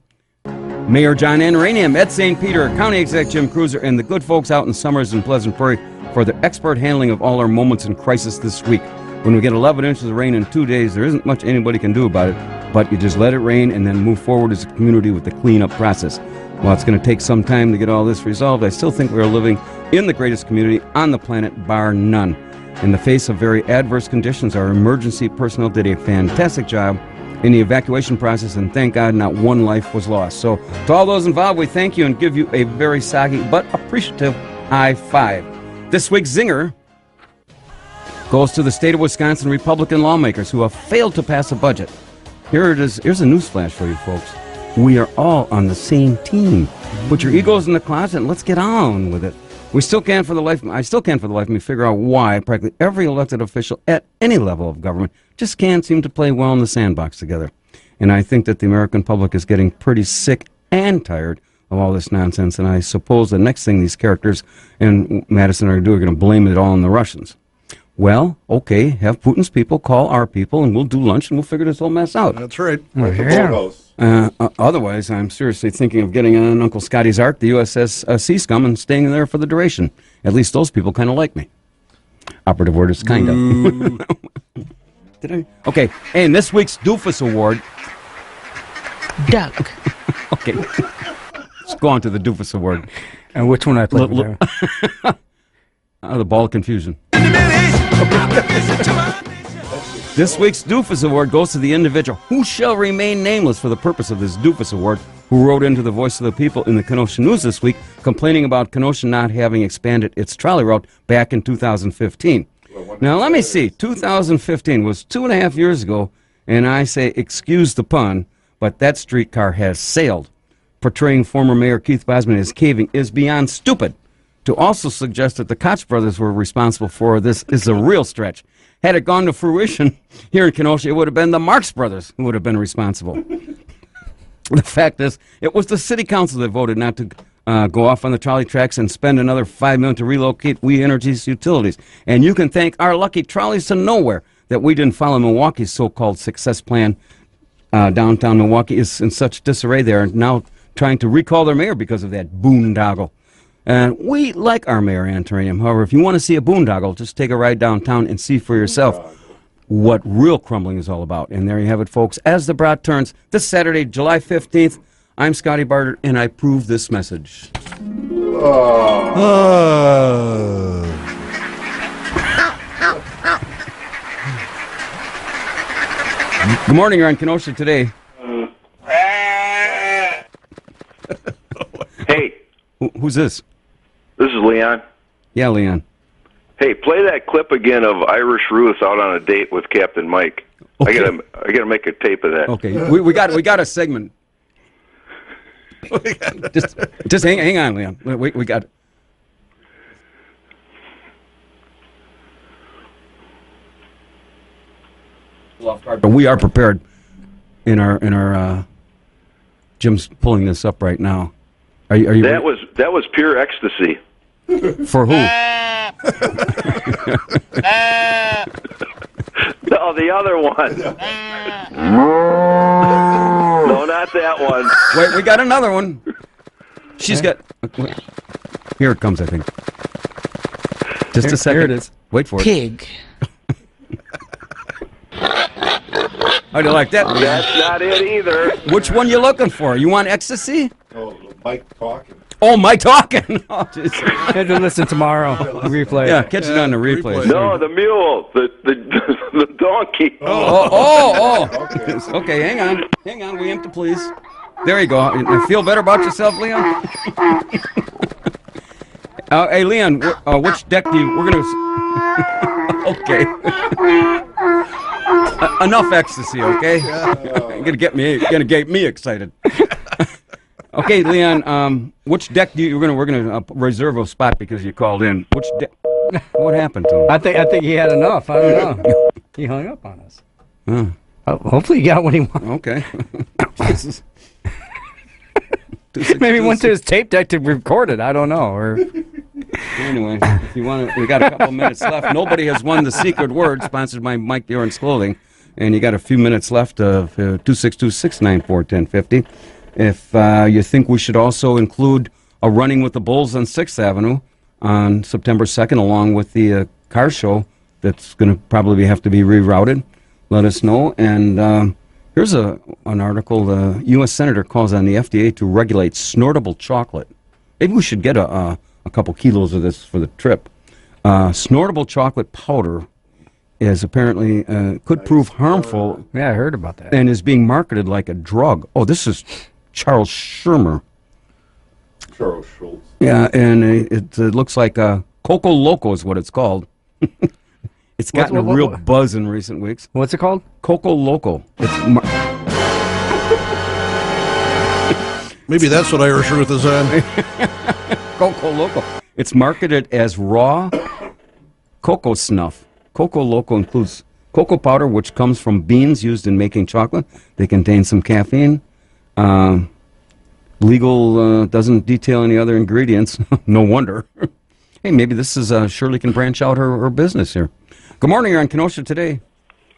Mayor John Anaranian, Ed St. Peter, County Exec Jim Cruiser, and the good folks out in Summers and Pleasant Prairie for their expert handling of all our moments in crisis this week. When we get 11 inches of rain in 2 days, there isn't much anybody can do about it, but you just let it rain and then move forward as a community with the cleanup process. While it's going to take some time to get all this resolved, I still think we are living in the greatest community on the planet, bar none. In the face of very adverse conditions, our emergency personnel did a fantastic job in the evacuation process, and thank God not one life was lost. So to all those involved, we thank you and give you a very soggy but appreciative high five. This week's zinger goes to the state of Wisconsin Republican lawmakers who have failed to pass a budget. Here it is. Here's a newsflash for you folks. We are all on the same team. Put your egos in the closet and let's get on with it. I still can't for the life of me figure out why practically every elected official at any level of government just can't seem to play well in the sandbox together. And I think that the American public is getting pretty sick and tired of all this nonsense, and I suppose the next thing these characters and Madison are going to blame it all on the Russians. Well, okay, have Putin's people call our people, and we'll do lunch, and we'll figure this whole mess out. That's right. Otherwise, I'm seriously thinking of getting on Uncle Scottie's Ark, the USS Sea Scum, and staying there for the duration. At least those people kind of like me. Operative word is kind of. Did I? Okay, and this week's Doofus Award. Duck. Okay. Let's go on to the Doofus Award. And which one I played with the Ball of Confusion. This week's Doofus Award goes to the individual who shall remain nameless for the purpose of this Doofus Award, who wrote into the Voice of the People in the Kenosha News this week, complaining about Kenosha not having expanded its trolley route back in 2015. Now, let me see. 2015 was 2.5 years ago, and I say, excuse the pun, but that streetcar has sailed. Portraying former Mayor Keith Bosman as caving is beyond stupid. To also suggest that the Koch brothers were responsible for this is a real stretch. Had it gone to fruition here in Kenosha, it would have been the Marx brothers who would have been responsible. The fact is, it was the city council that voted not to go off on the trolley tracks and spend another $5 million to relocate We Energy's utilities. And you can thank our lucky trolleys to nowhere that we didn't follow Milwaukee's so-called success plan. Downtown Milwaukee is in such disarray. They are now trying to recall their mayor because of that boondoggle. And we like our mayor, Antorium. However, if you want to see a boondoggle, just take a ride downtown and see for yourself what real crumbling is all about. And there you have it, folks. As the broad turns this Saturday, July 15th, I'm Scottie Barter, and I approve this message. Good morning, you're on Kenosha today. Hey. Who's this? This is Leon. Yeah, Leon. Hey, play that clip again of Irish Ruth out on a date with Captain Mike. Okay. I gotta make a tape of that. Okay, we got a segment. just hang on, Leon. We got. But we are prepared. In our Jim's pulling this up right now. Are you? That was pure ecstasy. For who? No, the other one. No, not that one. Wait, we got another one. She's got. Here it comes, I think. Just a second. Here it is. Wait for it. Pig. How do you like that, Leon? That's not it either. Which one you looking for? You want ecstasy? Oh, Mike talking. Oh, Mike talking. Oh, you had to listen tomorrow. Replay. Yeah, catch it on the replay. No, the mule, the donkey. Oh. Okay, hang on. We empty, please. There you go. You feel better about yourself, Leon? Hey, Leon, which deck do you? We're gonna. Okay. Enough ecstasy, okay? Gonna get me excited. Okay, Leon. Which deck do you? We're gonna reserve a spot because you called in. Which deck? What happened to him? I think he had enough. I don't know. He hung up on us. Hopefully, he got what he wanted. Okay. Maybe he went to his tape deck to record it. I don't know. Or anyway, if you want to, we got a couple minutes left. Nobody has won the secret word, sponsored by Mike Bjorn's Clothing, and you got a few minutes left of 262-694-1050. If you think we should also include a running with the Bulls on 6th Avenue on September 2nd, along with the car show that's going to probably have to be rerouted, let us know. And here's an article. The U.S. Senator calls on the FDA to regulate snortable chocolate. Maybe we should get a couple kilos of this for the trip. Snortable chocolate powder is apparently could prove harmful. Yeah, I heard about that. And is being marketed like a drug. Oh, this is Charles Schumer. Charles Schultz. Yeah, and it looks like Coco Loco is what it's called. It's gotten a real buzz in recent weeks. What's it called? Coco Loco. It's maybe that's what Irish Ruth is on. Coco Loco. It's marketed as raw cocoa snuff. Coco Loco includes cocoa powder, which comes from beans used in making chocolate. They contain some caffeine. Legal doesn't detail any other ingredients. No wonder. Hey, maybe this is Shirley can branch out her business here. Good morning, you're on Kenosha today.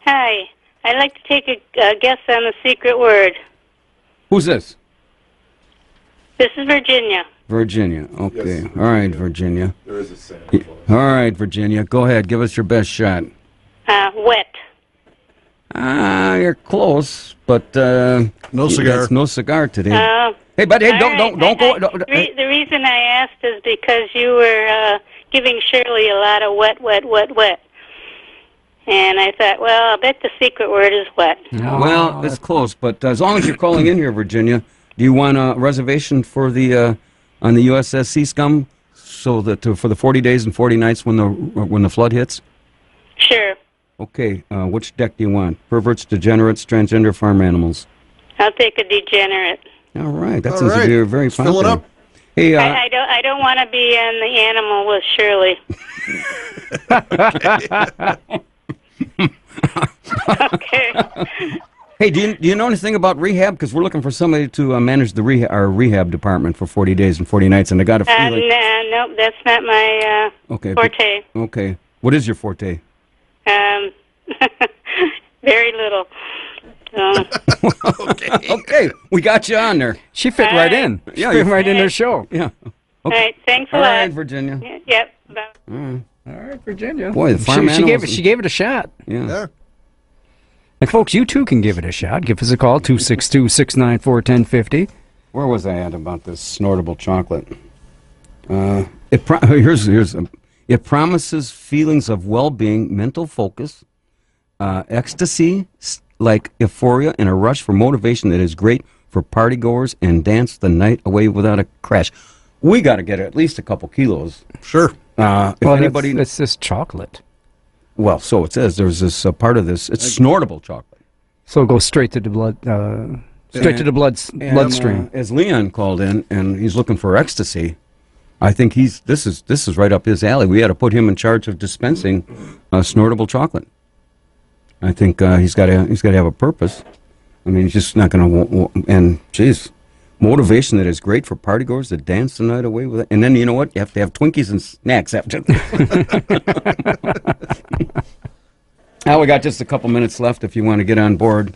Hi. I'd like to take a guess on the secret word. Who's this? This is Virginia. Virginia. Okay. Yes, all right, Virginia. There is a Santa Claus. All right, Virginia. Go ahead. Give us your best shot. Wet. You're close, but no cigar. That's no cigar today. Hey, buddy, hey, don't go. The reason I asked is because you were giving Shirley a lot of wet. And I thought, well, I'll bet the secret word is wet. Well, it's close, but as long as you're calling in here, Virginia, do you want a reservation for the on the USS Sea Scum, so that for the 40 days and 40 nights when the flood hits? Sure. Okay. Which deck do you want? Perverts, degenerates, transgender, farm animals. I'll take a degenerate. All right. That seems to be very popular. Fill it up. Hey, I don't want to be in the animal with Shirley. Okay. Hey, do you know anything about rehab? Because we're looking for somebody to manage our rehab department for 40 days and 40 nights, and I got a feeling. Nope, that's not my forte. Okay. What is your forte? Very little. Okay, we got you on there. She fit right in. She fit right in her show. Yeah. All right, thanks a All lot. right, Virginia. Yep. Bye. All right, Virginia. Boy, the farm she animals. gave it a shot. Yeah. And folks, you too can give it a shot. Give us a call, 262-694-1050. Where was I at about this snortable chocolate? It promises feelings of well-being, mental focus, ecstasy, like euphoria, and a rush for motivation that is great for partygoers and dance the night away without a crash. We got to get at least a couple kilos. Sure. If anybody, it's this chocolate. Well, so it says. There's this part of this. It's snortable chocolate. So it goes straight to the blood. To the bloodstream. As Leon called in, and he's looking for ecstasy, I think this is right up his alley. We had to put him in charge of dispensing snortable chocolate. I think he's got to have a purpose. I mean, he's just not going to. And geez, motivation that is great for partygoers that dance the night away with it. And then you know what? You have to have Twinkies and snacks after. Now we got just a couple minutes left. If you want to get on board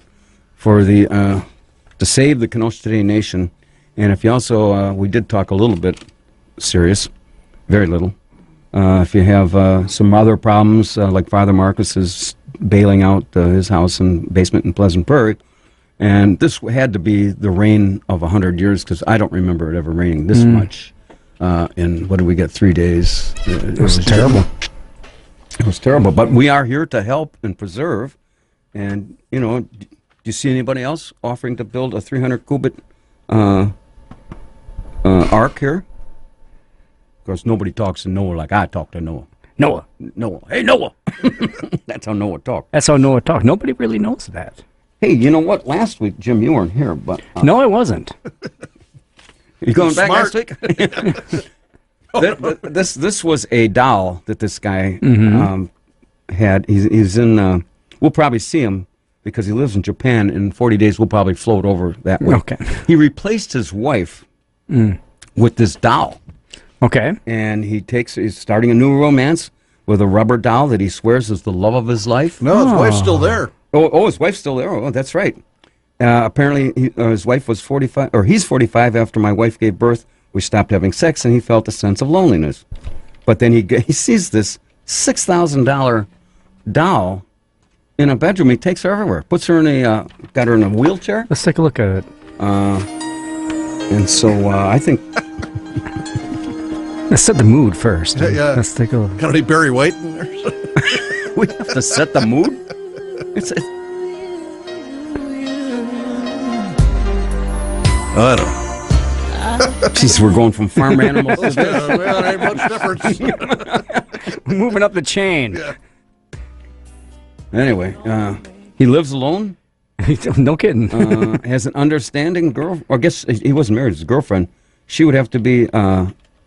for the to save the Kenosha Today Nation, and if you also we did talk a little bit serious, very little. If you have some other problems, like Father Marcus is bailing out his house and basement in Pleasant Prairie, and this had to be the rain of 100 years, because I don't remember it ever raining this much. In, what did we get, 3 days? It was terrible. It was terrible, but we are here to help and preserve. And, you know, do you see anybody else offering to build a 300-cubit ark here? Of course, nobody talks to Noah like I talk to Noah. Noah. Hey, Noah. That's how Noah talks. That's how Noah talks. Nobody really knows that. Hey, you know what? Last week, Jim, you weren't here, but... No, I wasn't. You going back last week? This was a doll that this guy had. He's in... we'll probably see him because he lives in Japan. In 40 days, we'll probably float over that way. Okay. He replaced his wife with this doll. Okay. And he's starting a new romance with a rubber doll that he swears is the love of his life. No, his wife's still there. Oh, his wife's still there. Oh, that's right. Apparently, his wife was 45, or he's 45 after my wife gave birth. We stopped having sex, and he felt a sense of loneliness. But then he sees this $6,000 doll in a bedroom. He takes her everywhere. Puts her in got her in a wheelchair. Let's take a look at it. And so I think... Let's set the mood first. Yeah. Let's take a look. Got any Barry White in there? We have to set the mood? I don't know. Jeez, we're going from farm animals to this. Well, ain't much difference. Moving up the chain. Yeah. Anyway, he lives alone. No kidding. Has an understanding girl. Or I guess he wasn't married. His girlfriend. She would have to be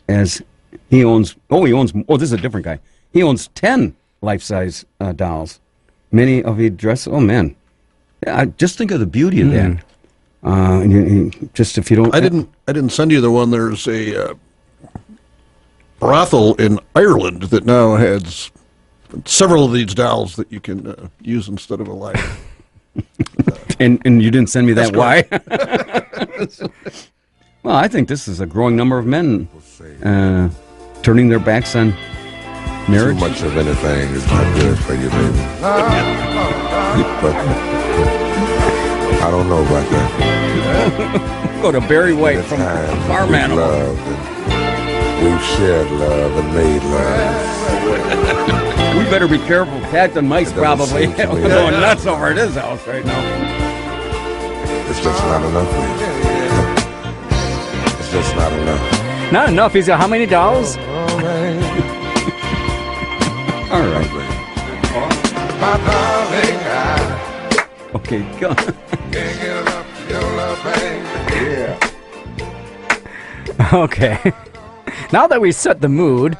as he owns. Oh, this is a different guy. He owns 10 life-size dolls. Many of he dresses. Oh man, yeah, just think of the beauty of that. Just if you don't, I didn't send you the one. There's a brothel in Ireland that now has several of these dolls that you can use instead of a life. and you didn't send me that. Why? Well, I think this is a growing number of men turning their backs on marriage. Too much of anything is not good for you, baby. But I don't know about that. Go to Barry White from Farm Animal. We've shared love and made love. We better be careful. Cats and mice probably going nuts over at his house right now. It's just not enough for you. It's just not enough. Not enough. He's got how many dolls? All right. My darling, okay, go on. Okay. Now that we set the mood,